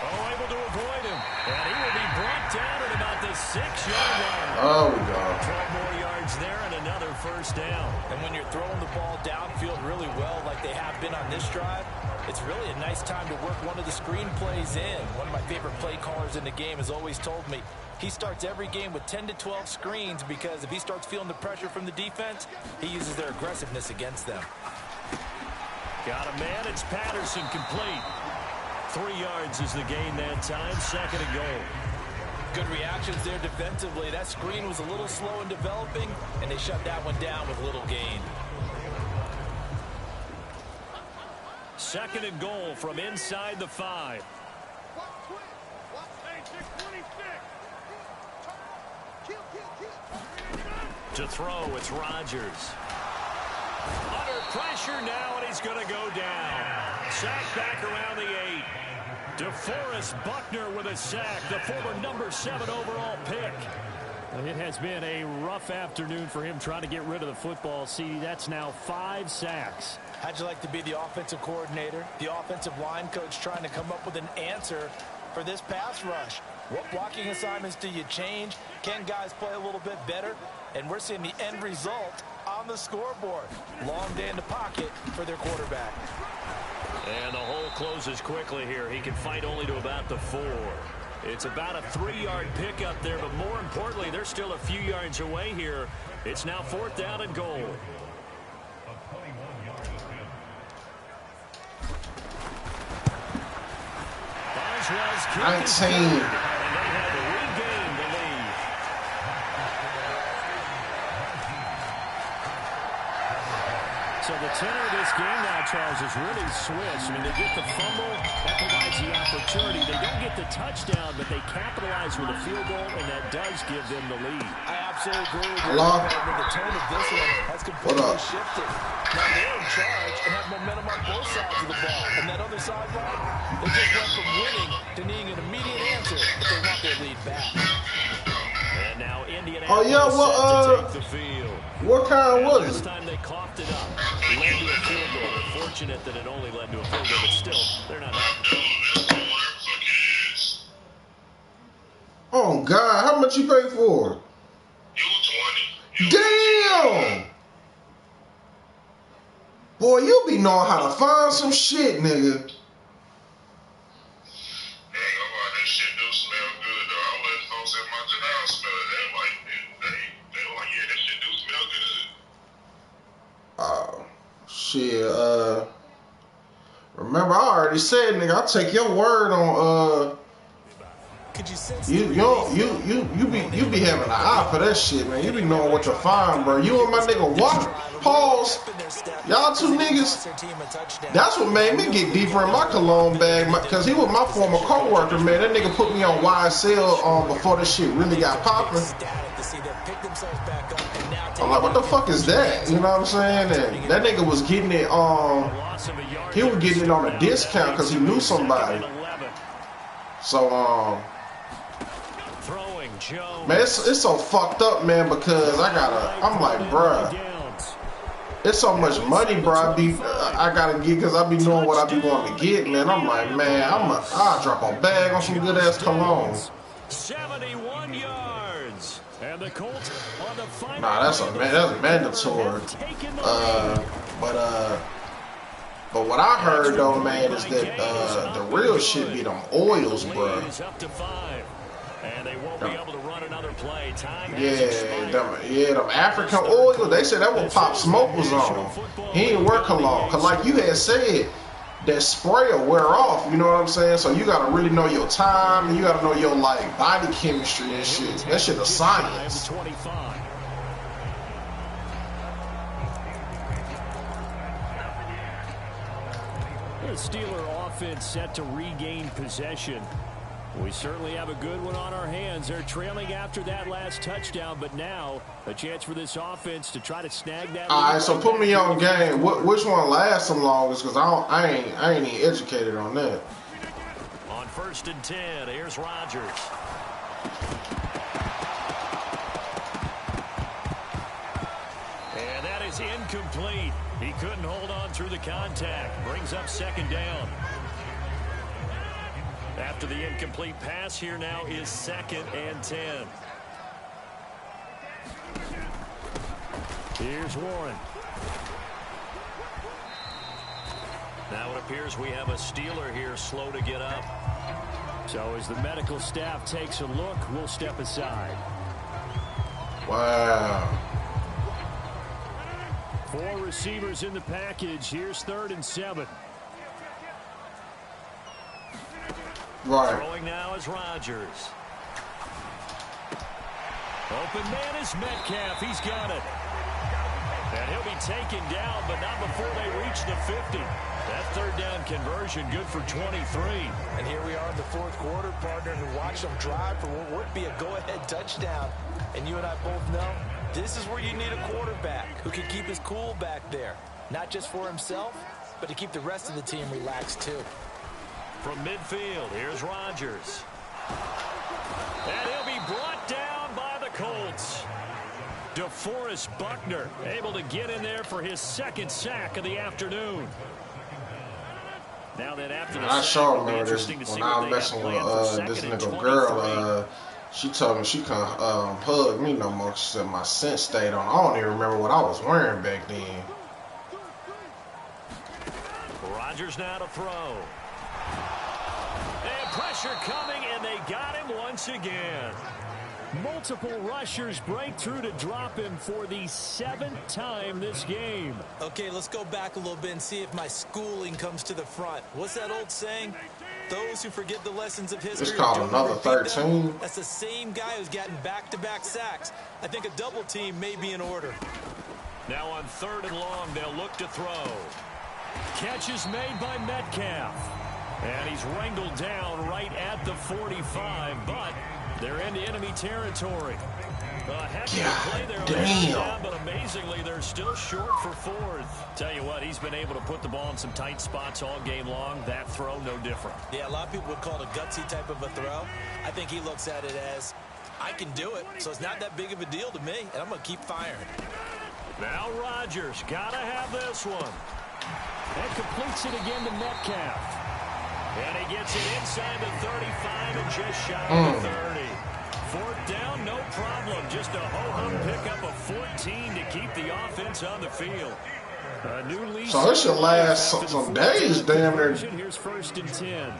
Oh, able to avoid him. And he will be brought down at about the 6-yard line. Oh, we go. 12 more yards there and another first down. And when you're throwing the ball downfield really well like they have been on this drive, it's really a nice time to work one of the screen plays in. One of my favorite play callers in the game has always told me he starts every game with 10 to 12 screens because if he starts feeling the pressure from the defense, he uses their aggressiveness against them. Got a man. It's Patterson complete. 3 yards is the gain that time. 2nd and goal. Good reactions there defensively. That screen was a little slow in developing, and they shut that one down with little gain. 2nd and goal from inside the 5. To throw, it's Rodgers. Under pressure now, and he's going to go down. Sack back around the 8. DeForest Buckner with a sack, the former number 7 overall pick. It has been a rough afternoon for him trying to get rid of the football. See, that's now 5 sacks. How'd you like to be the offensive coordinator, the offensive line coach trying to come up with an answer for this pass rush? What blocking assignments do you change? Can guys play a little bit better? And we're seeing the end result on the scoreboard. Long day in the pocket for their quarterback. And the hole closes quickly here. He can fight only to about the 4. It's about a 3-yard pickup there, but more importantly, they're still a few yards away here. It's now 4th down and goal. Boswell's kick is good, and they have regained the lead. So the tenor of this game now, Charles, is really switched. I mean, they get the fumble. That provides the opportunity. They don't get the touchdown, but they capitalize with a field goal, and that does give them the lead. I absolutely agree with you. Hello? The tone of this one has completely shifted. Now they're in charge and have momentum on both sides of the ball. And that other sideline, they just went from winning to needing an immediate answer if they want their lead back. And now Indianapolis set to take the field. What kind was This it? time they coughed it up. Led to a field goal. They're fortunate that it only led to a field goal, but still, they're not happy. Oh, God. How much you pay for it? Damn! Boy, you be knowing how to find some shit, nigga. That shit do smell good, though. I let folks at my house smell that like that. Shit, remember I already said, nigga, I'll take your word on Could you sense you be having an eye for that shit, man. You be knowing what to find, bro. You and my nigga Watt, pause. Y'all two niggas. That's what made me get deeper in my cologne bag, cause he was my former coworker, man. That nigga put me on YSL before this shit really got popping. I'm like, what the fuck is that? You know what I'm saying? And that nigga was getting it he was getting it on a discount cause he knew somebody. So man, it's so fucked up, man, because I'm like, bruh, it's so much money, bro. I gotta get, because I be knowing what I be wanting to get, man. I'm like, man, I'll drop a bag on some good ass cologne. 71 yards. And the Colts on the final. Nah, that's mandatory. But what I heard though, man, is that the real shit be them oils, bro. And they won't be able to run another play. Them African oil, they said that what Pop Smoke was on. He ain't work long. Cause like you had said, that spray will wear off, you know what I'm saying? So you gotta really know your time, and you gotta know your like body chemistry and shit. That shit a science. The Steeler offense set to regain possession. We certainly have a good one on our hands. They're trailing after that last touchdown, but now a chance for this offense to try to snag that. All right, so put me on game. Which one lasts the longest? Because I ain't even educated on that. On 1st and 10, here's Rodgers. And that is incomplete. He couldn't hold on through the contact. Brings up 2nd down. After the incomplete pass, here now is 2nd and 10. Here's Warren. Now it appears we have a Steeler here slow to get up. So as the medical staff takes a look, we'll step aside. Wow. 4 receivers in the package. Here's 3rd and 7. Right. Throwing now is Rodgers. Open man is Metcalf. He's got it. And he'll be taken down, but not before they reach the 50. That 3rd down conversion good for 23. And here we are in the 4th quarter, partner, who watched them drive for what would be a go-ahead touchdown. And you and I both know this is where you need a quarterback who can keep his cool back there. Not just for himself, but to keep the rest of the team relaxed too. From midfield, here's Rodgers. And he'll be brought down by the Colts. DeForest Buckner able to get in there for his 2nd sack of the afternoon. Now that after the I sure remember this when I was messing with this nigga girl. She told me she couldn't hug me no more. She said my scent stayed on. I don't even remember what I was wearing back then. Rodgers now to throw. And pressure coming, and they got him once again. Multiple rushers break through to drop him for the 7th time this game. Okay, let's go back a little bit and see if my schooling comes to the front. What's that old saying? Those who forget the lessons of history. It's called another 13. That's the same guy who's gotten back-to-back sacks. I think a double team may be in order. Now on 3rd and long, they'll look to throw. Catch is made by Metcalf. And he's wrangled down right at the 45, but they're into enemy territory. A heck of a play there. Damn. But amazingly, they're still short for 4th. Tell you what, he's been able to put the ball in some tight spots all game long. That throw, no different. Yeah, a lot of people would call it a gutsy type of a throw. I think he looks at it as, I can do it, so it's not that big of a deal to me, and I'm going to keep firing. Now Rodgers, got to have this one. And completes it again to Metcalf. And he gets it inside the 35 and just shy of the 30. 4th down, no problem. Just a ho-hum pickup of 14 to keep the offense on the field. A new lease. So it should last some days, damn near. Here's 1st and 10.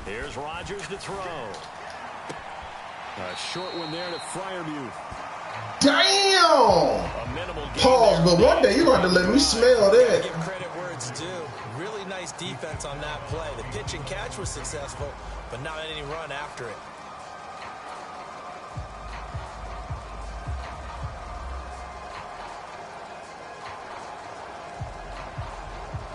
Here's Rodgers to throw. A short one there to Freiermuth. Damn! Pause, but one day you're going to have to let me smell that. Give credit where it's due. Really nice defense on that play. The pitch and catch was successful, but not any run after it.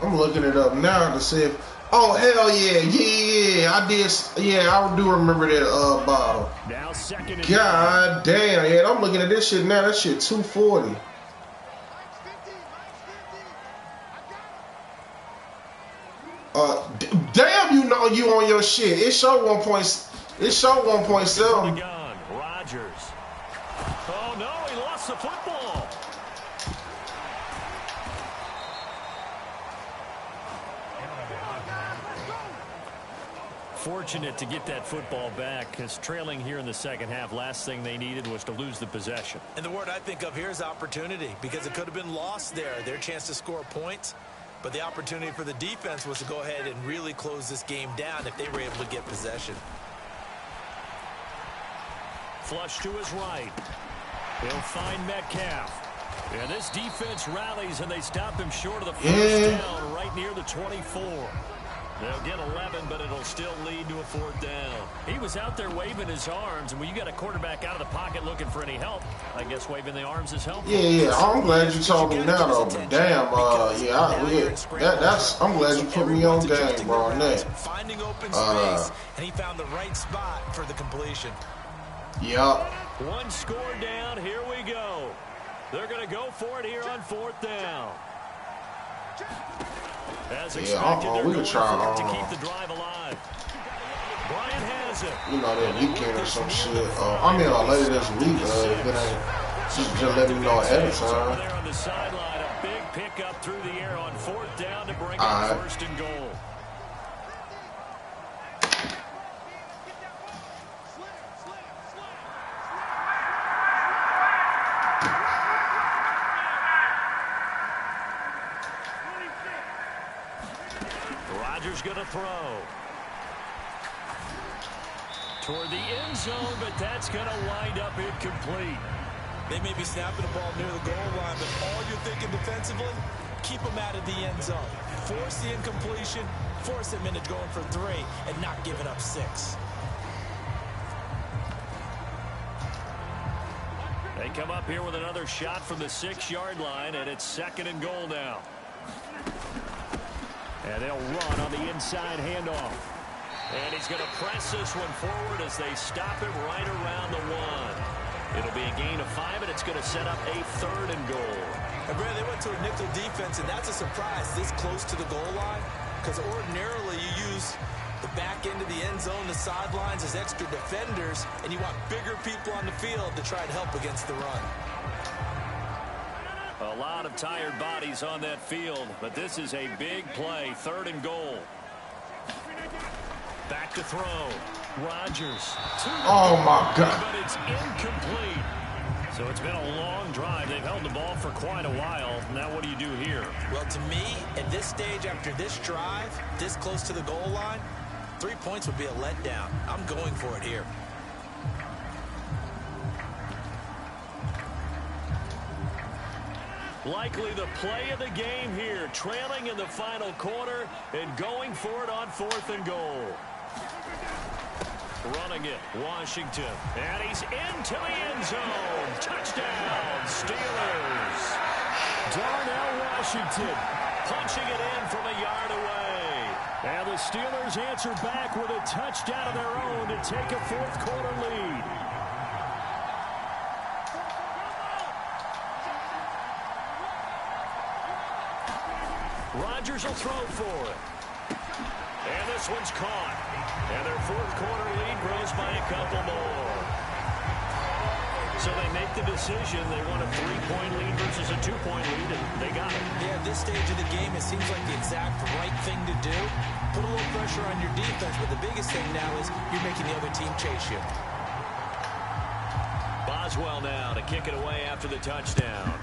I'm looking it up now to see if. Oh hell yeah, I did. Yeah, I do remember that bottle. Now second. God damn, yeah, I'm looking at this shit now. That shit 240. Damn, you know you on your shit. It showed 1.7. Rodgers. Oh no, he lost the football. Fortunate to get that football back, because trailing here in the second half, last thing they needed was to lose the possession. And the word I think of here is opportunity, because it could have been lost there. Their chance to score points, but the opportunity for the defense was to go ahead and really close this game down if they were able to get possession. Flush to his right. He'll find Metcalf. And this defense rallies, and they stop him short of the first down right near the 24. They'll get 11, but it'll still lead to a fourth down. He was out there waving his arms, and when you got a quarterback out of the pocket looking for any help, I guess waving the arms is helpful. Yeah, I'm glad you told me now, though. But damn, I'm glad you put me on game, bro. On that. Finding open space, and he found the right spot for the completion. Yup. One score down. Here we go. They're going to go for it here on fourth down. As expected, we can try to keep the drive alive. Bryant has it. You know, that weekend or some shit. Later this week, if it ain't, just let me know ahead of time. There on the sideline, a big pickup through the air on fourth down to bring up first and goal. Rodgers going to throw toward the end zone, but that's going to wind up incomplete. They may be snapping the ball near the goal line, but all you're thinking defensively, keep them out of the end zone. Force the incompletion, force them into going for 3, and not giving up 6. They come up here with another shot from the 6-yard line, and it's second and goal now. And they'll run on the inside handoff. And he's going to press this one forward as they stop him right around the 1. It'll be a gain of 5, and it's going to set up a third and goal. And Brad, they went to a nickel defense, and that's a surprise this close to the goal line, because ordinarily you use the back end of the end zone, the sidelines as extra defenders, and you want bigger people on the field to try and help against the run. A lot of tired bodies on that field, but this is a big play, third and goal. Back to throw. Rodgers. Oh, my God. But it's incomplete. So it's been a long drive. They've held the ball for quite a while. Now what do you do here? Well, to me, at this stage after this drive, this close to the goal line, 3 points would be a letdown. I'm going for it here. Likely the play of the game here, trailing in the final quarter and going for it on fourth and goal. Running it, Washington, and he's into the end zone. Touchdown, Steelers. Darnell Washington punching it in from a yard away. And the Steelers answer back with a touchdown of their own to take a fourth quarter lead. Rodgers will throw for it. And this one's caught. And their fourth quarter lead grows by a couple more. So they make the decision. They want a 3-point lead versus a 2-point lead, and they got it. Yeah, at this stage of the game, it seems like the exact right thing to do. Put a little pressure on your defense, but the biggest thing now is you're making the other team chase you. Boswell now to kick it away after the touchdown.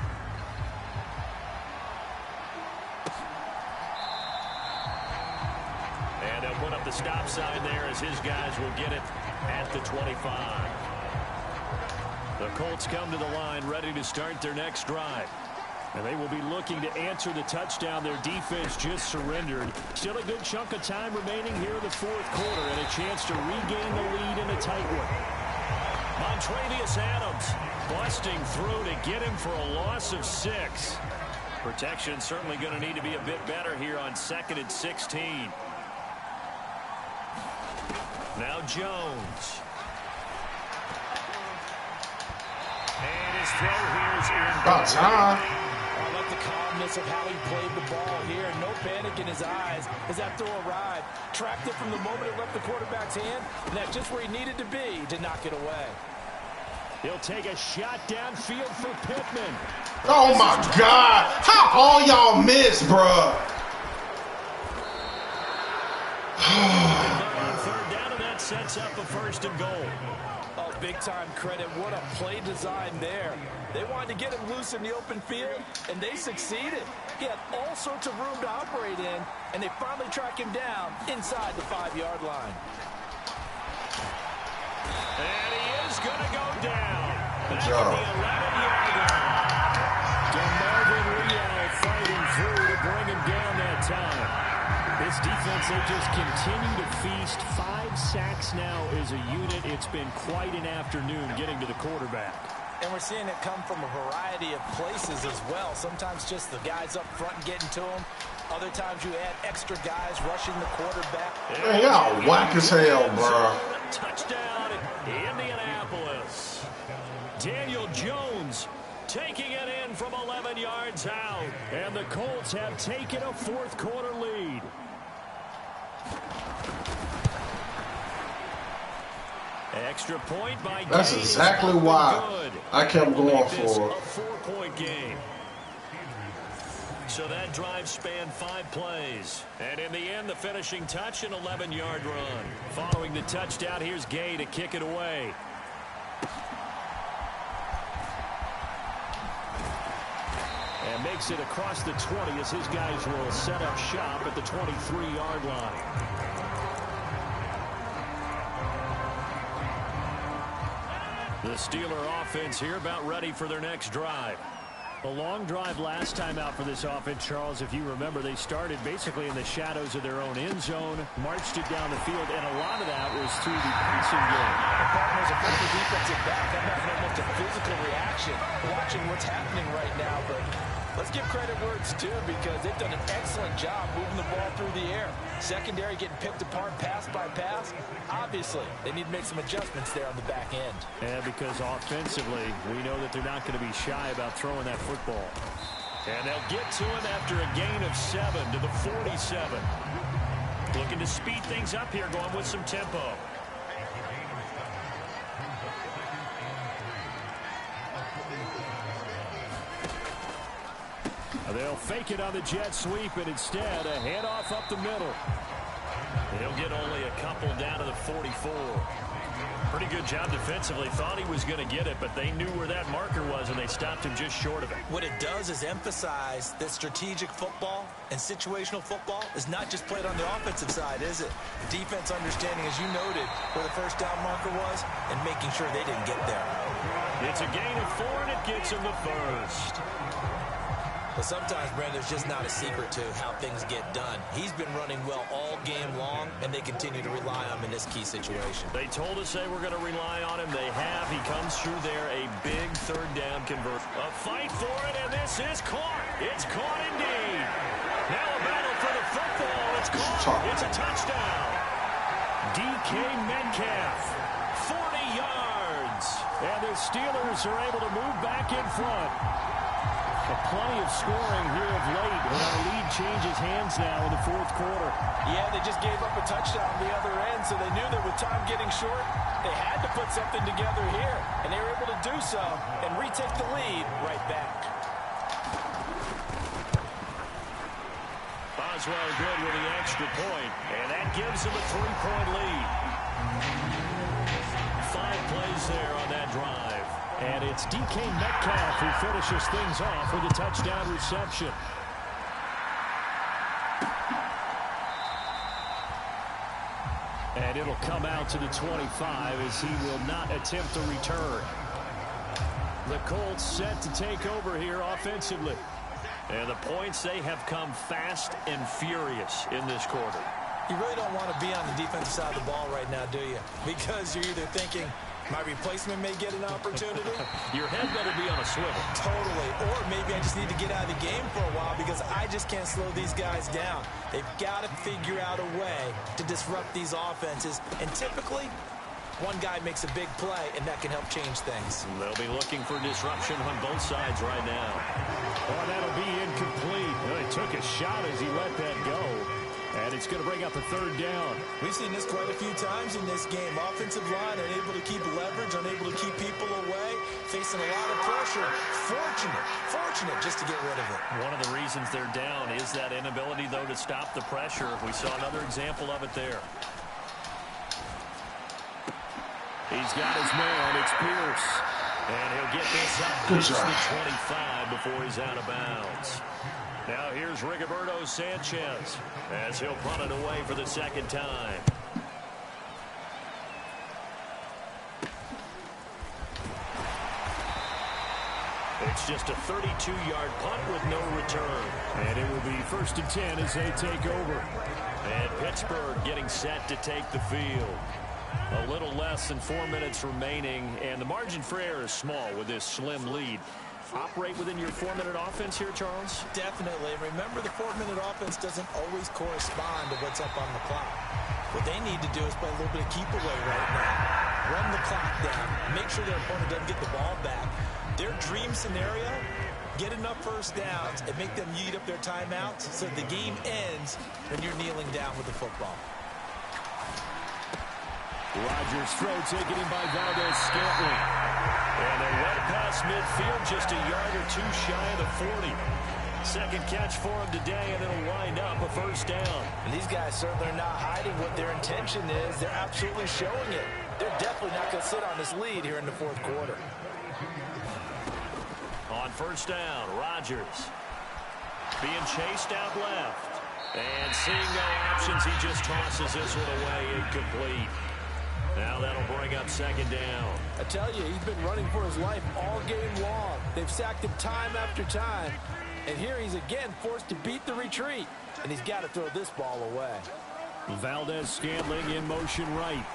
And they'll put up the stop sign there as his guys will get it at the 25. The Colts come to the line ready to start their next drive. And they will be looking to answer the touchdown their defense just surrendered. Still a good chunk of time remaining here in the fourth quarter and a chance to regain the lead in a tight one. Montravius Adams busting through to get him for a loss of 6. Protection certainly going to need to be a bit better here on 2nd and 16. Now Jones. And his throw here is in. About time. I like the calmness of how he played the ball here. No panic in his eyes as that throw arrived. Tracked it from the moment it left the quarterback's hand, and that's just where he needed to be to knock it away. He'll take a shot downfield for Pittman. Oh my God! How all y'all miss, bruh? On third down, and that sets up a 1st and goal. Oh, big time credit. What a play design there. They wanted to get him loose in the open field, and they succeeded. He had all sorts of room to operate in, and they finally track him down inside the 5-yard line. And he is going to go down. Good Back job. at the 11-yard line. DeMarvin Leal fighting through to bring him down that time. This defense, they just continue to feast. 5 sacks now as a unit. It's been quite an afternoon getting to the quarterback. And we're seeing it come from a variety of places as well. Sometimes just the guys up front getting to him. Other times you add extra guys rushing the quarterback. Man, y'all whack as hell, bro. Touchdown, Indianapolis. Daniel Jones taking it in from 11 yards out. And the Colts have taken a 4th quarter lead. Extra point by That's Gay. exactly why Good. I kept going This for a it. 4-point game. So that drive spanned 5 plays. And in the end, the finishing touch, an 11-yard run. Following the touchdown, here's Gay to kick it away. And makes it across the 20 as his guys will set up shop at the 23-yard line. The Steeler offense here about ready for their next drive. A long drive last time out for this offense, Charles. If you remember, they started basically in the shadows of their own end zone, marched it down the field, and a lot of that was through the passing game. The partner's a pretty defensive back. I'm having almost a physical reaction watching what's happening right now, but let's give credit where it's due because they've done an excellent job moving the ball through the air. Secondary getting picked apart pass by pass. Obviously, they need to make some adjustments there on the back end. And because offensively, we know that they're not going to be shy about throwing that football. And they'll get to him after a gain of 7 to the 47. Looking to speed things up here, going with some tempo. They'll fake it on the jet sweep, and instead, a handoff up the middle. They'll get only a couple down to the 44. Pretty good job defensively. Thought he was going to get it, but they knew where that marker was, and they stopped him just short of it. What it does is emphasize that strategic football and situational football is not just played on the offensive side, is it? Defense understanding, as you noted, where the first down marker was and making sure they didn't get there. It's a gain of 4, and it gets him the first. But sometimes, Brandon, there's just not a secret to how things get done. He's been running well all game long, and they continue to rely on him in this key situation. They told us they were going to rely on him. They have. He comes through there, a big 3rd down conversion. A fight for it, and this is caught. It's caught indeed. Now a battle for the football. It's caught. It's a touchdown. DK Metcalf, 40 yards. And the Steelers are able to move back in front. Plenty of scoring here of late, and our lead changes hands now in the 4th quarter. Yeah, they just gave up a touchdown on the other end, so they knew that with time getting short, they had to put something together here, and they were able to do so and retake the lead right back. Boswell good with the extra point, and that gives them a 3-point lead. 5 plays there on that drive. And it's DK Metcalf who finishes things off with a touchdown reception. And it'll come out to the 25 as he will not attempt a return. The Colts set to take over here offensively. And the points, they have come fast and furious in this quarter. You really don't want to be on the defensive side of the ball right now, do you? Because you're either thinking, my replacement may get an opportunity. Your head better be on a swivel. Totally. Or maybe I just need to get out of the game for a while because I just can't slow these guys down. They've got to figure out a way to disrupt these offenses. And typically, one guy makes a big play, and that can help change things. They'll be looking for disruption on both sides right now. Oh, that'll be incomplete. Well, he took a shot as he let that go. And it's going to bring up a third down. We've seen this quite a few times in this game. Offensive line unable to keep leverage, unable to keep people away, facing a lot of pressure. Fortunate just to get rid of it. One of the reasons they're down is that inability, though, to stop the pressure. We saw another example of it there. He's got his man. It's Pierce. And he'll get this up past the 25 before he's out of bounds. Now here's Rigoberto Sanchez as he'll punt it away for the second time. It's just a 32-yard punt with no return. And it will be 1st and 10 as they take over. And Pittsburgh getting set to take the field. A little less than 4 minutes remaining, and the margin for error is small with this slim lead. Operate within your 4-minute offense here, Charles? Definitely. Remember, the 4-minute offense doesn't always correspond to what's up on the clock. What they need to do is play a little bit of keep away right now. Run the clock down. Make sure their opponent doesn't get the ball back. Their dream scenario, get enough first downs and make them eat up their timeouts so the game ends when you're kneeling down with the football. Rodgers throw taken in by Valdez-Scantling. And they're right past midfield, just a yard or two shy of the 40. Second catch for him today, and it'll wind up a first down. And these guys certainly are not hiding what their intention is. They're absolutely showing it. They're definitely not going to sit on this lead here in the fourth quarter. On first down, Rodgers being chased out left. And seeing no options, he just tosses this one away, incomplete. Now that'll bring up second down. I tell you, he's been running for his life all game long. They've sacked him time after time. And here he's again forced to beat the retreat. And he's got to throw this ball away. Valdez-Scantling in motion right.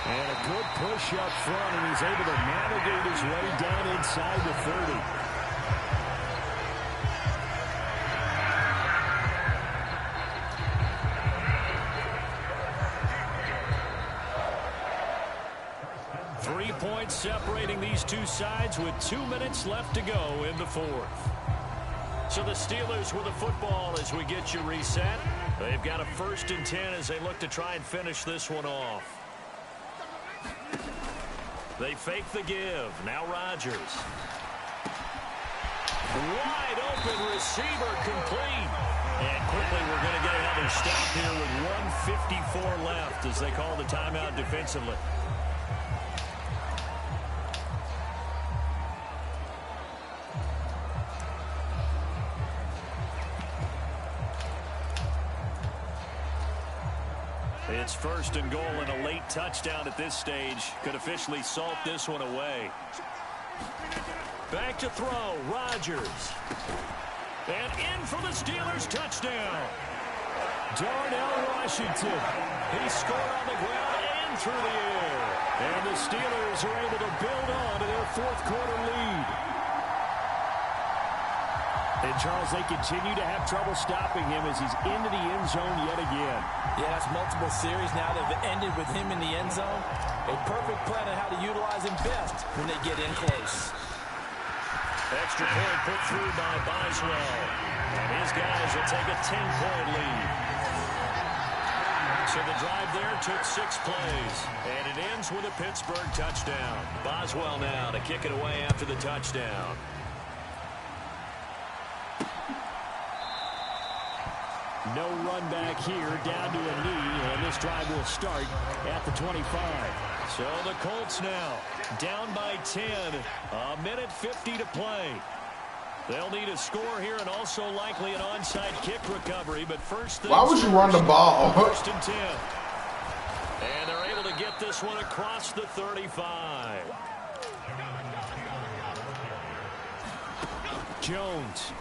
And a good push up front, and he's able to navigate his way down inside the 30. Points separating these two sides with 2 minutes left to go in the fourth. So the Steelers with the football as we get you reset. They've got a 1st and 10 as they look to try and finish this one off. They fake the give. Now Rodgers. Wide open receiver complete. And quickly we're going to get another stop here with 1:54 left as they call the timeout defensively. It's 1st and goal, and a late touchdown at this stage could officially salt this one away. Back to throw, Rodgers. And in for the Steelers touchdown. Darnell Washington. He scored on the ground and through the air. And the Steelers are able to build on to their fourth quarter lead. And, Charles, they continue to have trouble stopping him as he's into the end zone yet again. Yeah, it's multiple series now that have ended with him in the end zone. A perfect plan on how to utilize him best when they get in close. Extra point put through by Boswell. And his guys will take a 10-point lead. So the drive there took 6 plays. And it ends with a Pittsburgh touchdown. Boswell now to kick it away after the touchdown. No run back here, down to a knee, and this drive will start at the 25. So the Colts now down by 10, 1:50 to play. They'll need a score here and also likely an onside kick recovery, but first things why would you run the ball? 1st and 10. And they're get this one across the 35. Jones.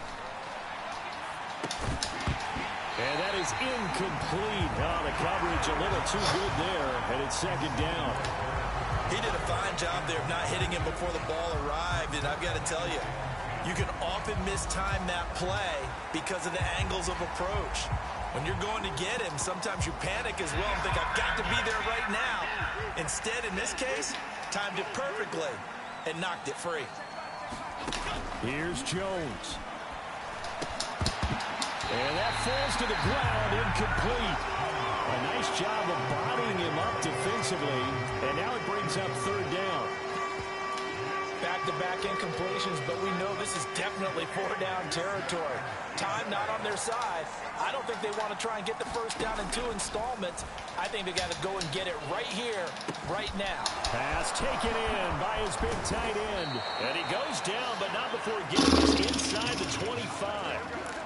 And that is incomplete. Oh, the coverage a little too good there, and it's second down. He did a fine job there of not hitting him before the ball arrived, and I've got to tell you, you can often mistime that play because of the angles of approach. When you're going to get him, sometimes you panic as well and think, I've got to be there right now. Instead, in this case, timed it perfectly and knocked it free. Here's Jones. And that falls to the ground, incomplete. A nice job of bodying him up defensively, and now it brings up third down. Back-to-back incompletions, but we know this is definitely four-down territory. Time not on their side. I don't think they want to try and get the first down in 2 installments. I think they got to go and get it right here, right now. Pass taken in by his big tight end. And he goes down, but not before getting us inside the 25.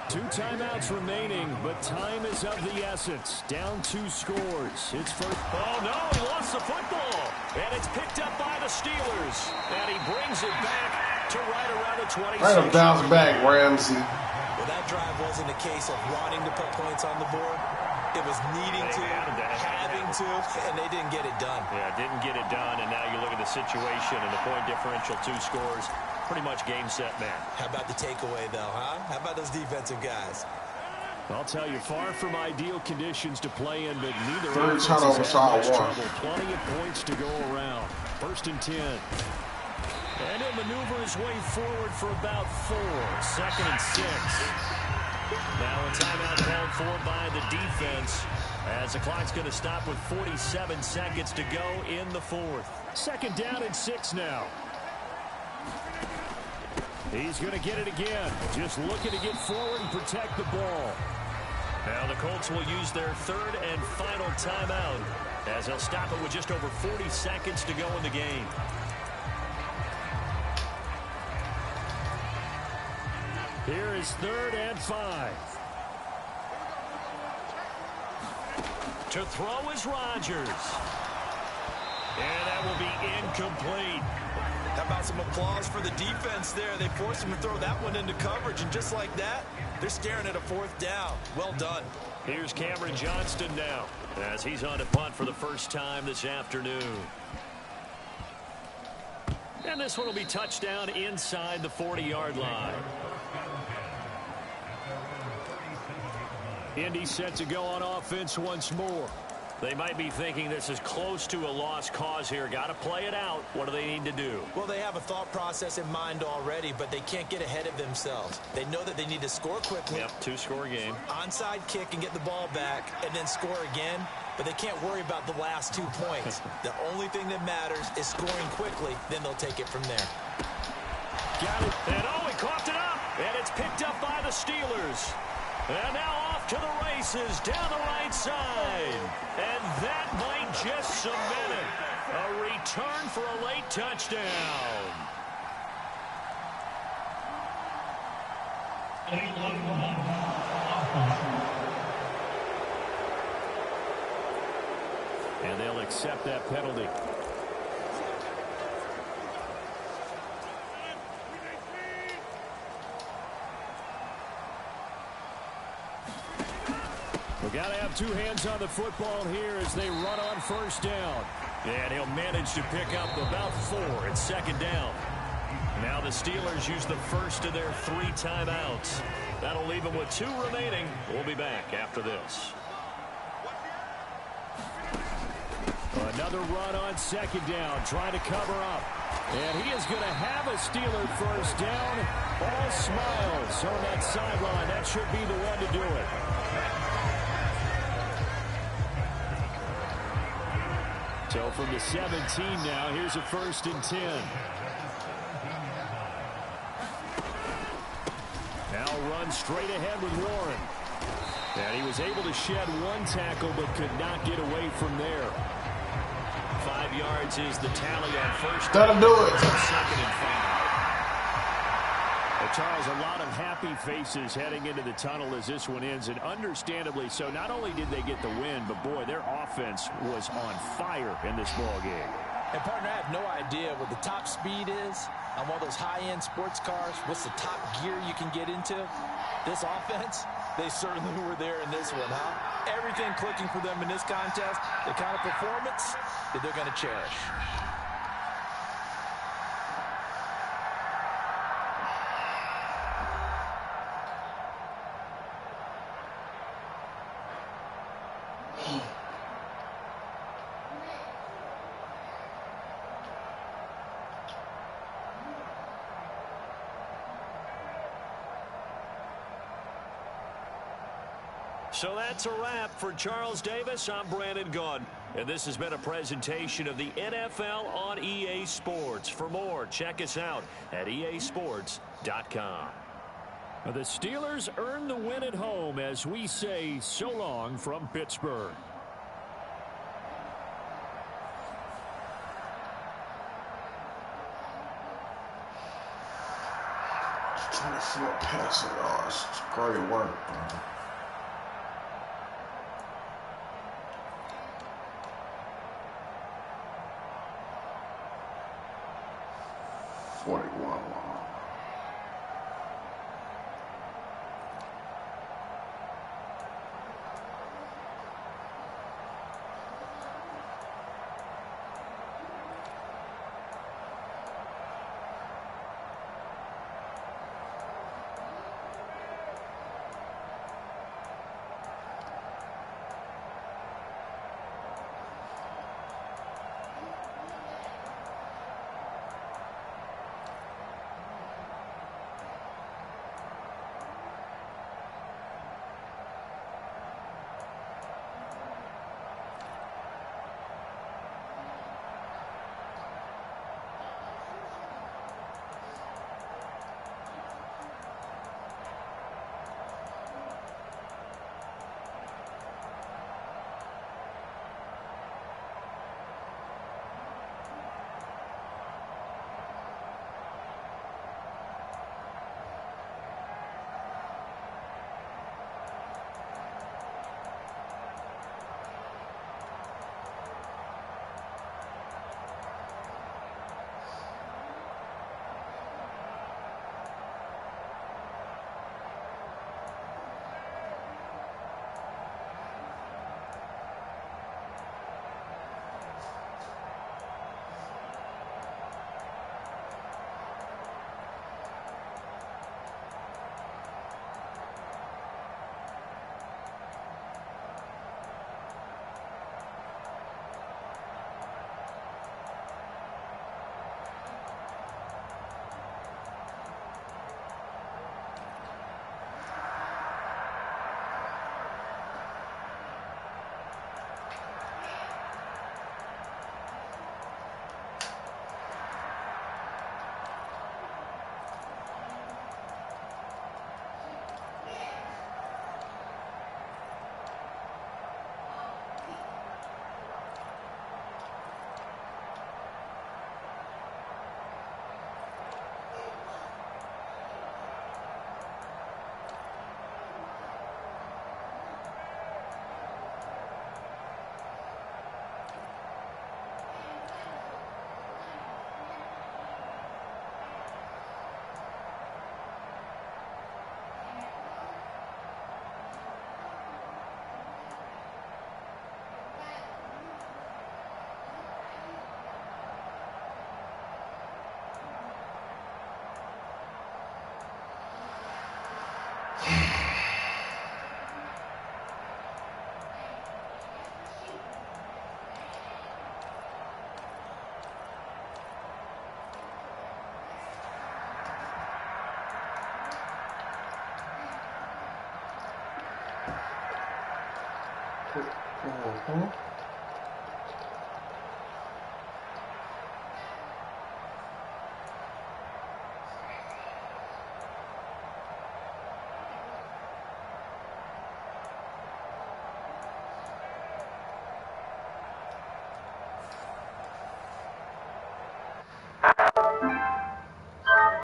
2 timeouts remaining, but time is of the essence. Down 2 scores. It's first. Oh, no, he lost the football. And it's picked up by the Steelers. And he brings it back to right around the 26. Right to bounce back, Ramsey. Well, that drive wasn't a case of wanting to put points on the board. It was needing to, having to, and they didn't get it done. Yeah, didn't get it done, and now you look at the situation and the point differential, 2 scores. Pretty much game, set, man. How about the takeaway, though, huh? How about those defensive guys? I'll tell you, far from ideal conditions to play in, but neither Third offense turnover, has had much shot one. trouble. Plenty of points to go around. First and 10. And he'll maneuver his way forward for about 4. Second and 6. Now a timeout called for by the defense, as the clock's going to stop with 47 seconds to go in the 4th. Second down and 6 now. He's going to get it again. Just looking to get forward and protect the ball. Now the Colts will use their 3rd and final timeout, as they'll stop it with just over 40 seconds to go in the game. Here is 3rd and 5. To throw is Rodgers. And that will be incomplete. How about some applause for the defense there? They forced him to throw that one into coverage, and just like that, they're staring at a 4th down. Well done. Here's Cameron Johnston now, as he's on to punt for the first time this afternoon. And this one will be touchdown inside the 40-yard line. Indy set to go on offense once more. They might be thinking this is close to a lost cause here. Got to play it out. What do they need to do? Well, they have a thought process in mind already, but they can't get ahead of themselves. They know that they need to score quickly. Yep, 2-score game. Onside kick and get the ball back and then score again, but they can't worry about the last 2 points. The only thing that matters is scoring quickly, then they'll take it from there. Got it. And he coughed it up. And it's picked up by the Steelers. And now off to the races down the right side. And that might just cement it. A return for a late touchdown. And they'll accept that penalty. We've got to have 2 hands on the football here as they run on first down. And he'll manage to pick up about 4. It's second down. Now the Steelers use the first of their 3 timeouts. That'll leave them with 2 remaining. We'll be back after this. Another run on second down, trying to cover up. And he is going to have a Steeler first down. All smiles on that sideline. That should be the one to do it. So from the 17 now, here's a 1st and 10. Now run straight ahead with Warren. And he was able to shed 1 tackle but could not get away from there. 5 yards is the tally on first. That'll do it. Second and 5. Charles, a lot of happy faces heading into the tunnel as this one ends, and understandably so. Not only did they get the win, but, boy, their offense was on fire in this ball game. And, partner, I have no idea what the top speed is on one of those high-end sports cars. What's the top gear you can get into? This offense, they certainly were there in this one, huh? Everything clicking for them in this contest, the kind of performance that they're going to cherish. So that's a wrap for Charles Davis. I'm Brandon Gaudin, and this has been a presentation of the NFL on EA Sports. For more, check us out at easports.com. The Steelers earn the win at home as we say so long from Pittsburgh. It's 24 passing yards. It's great work, man. Mm-hmm.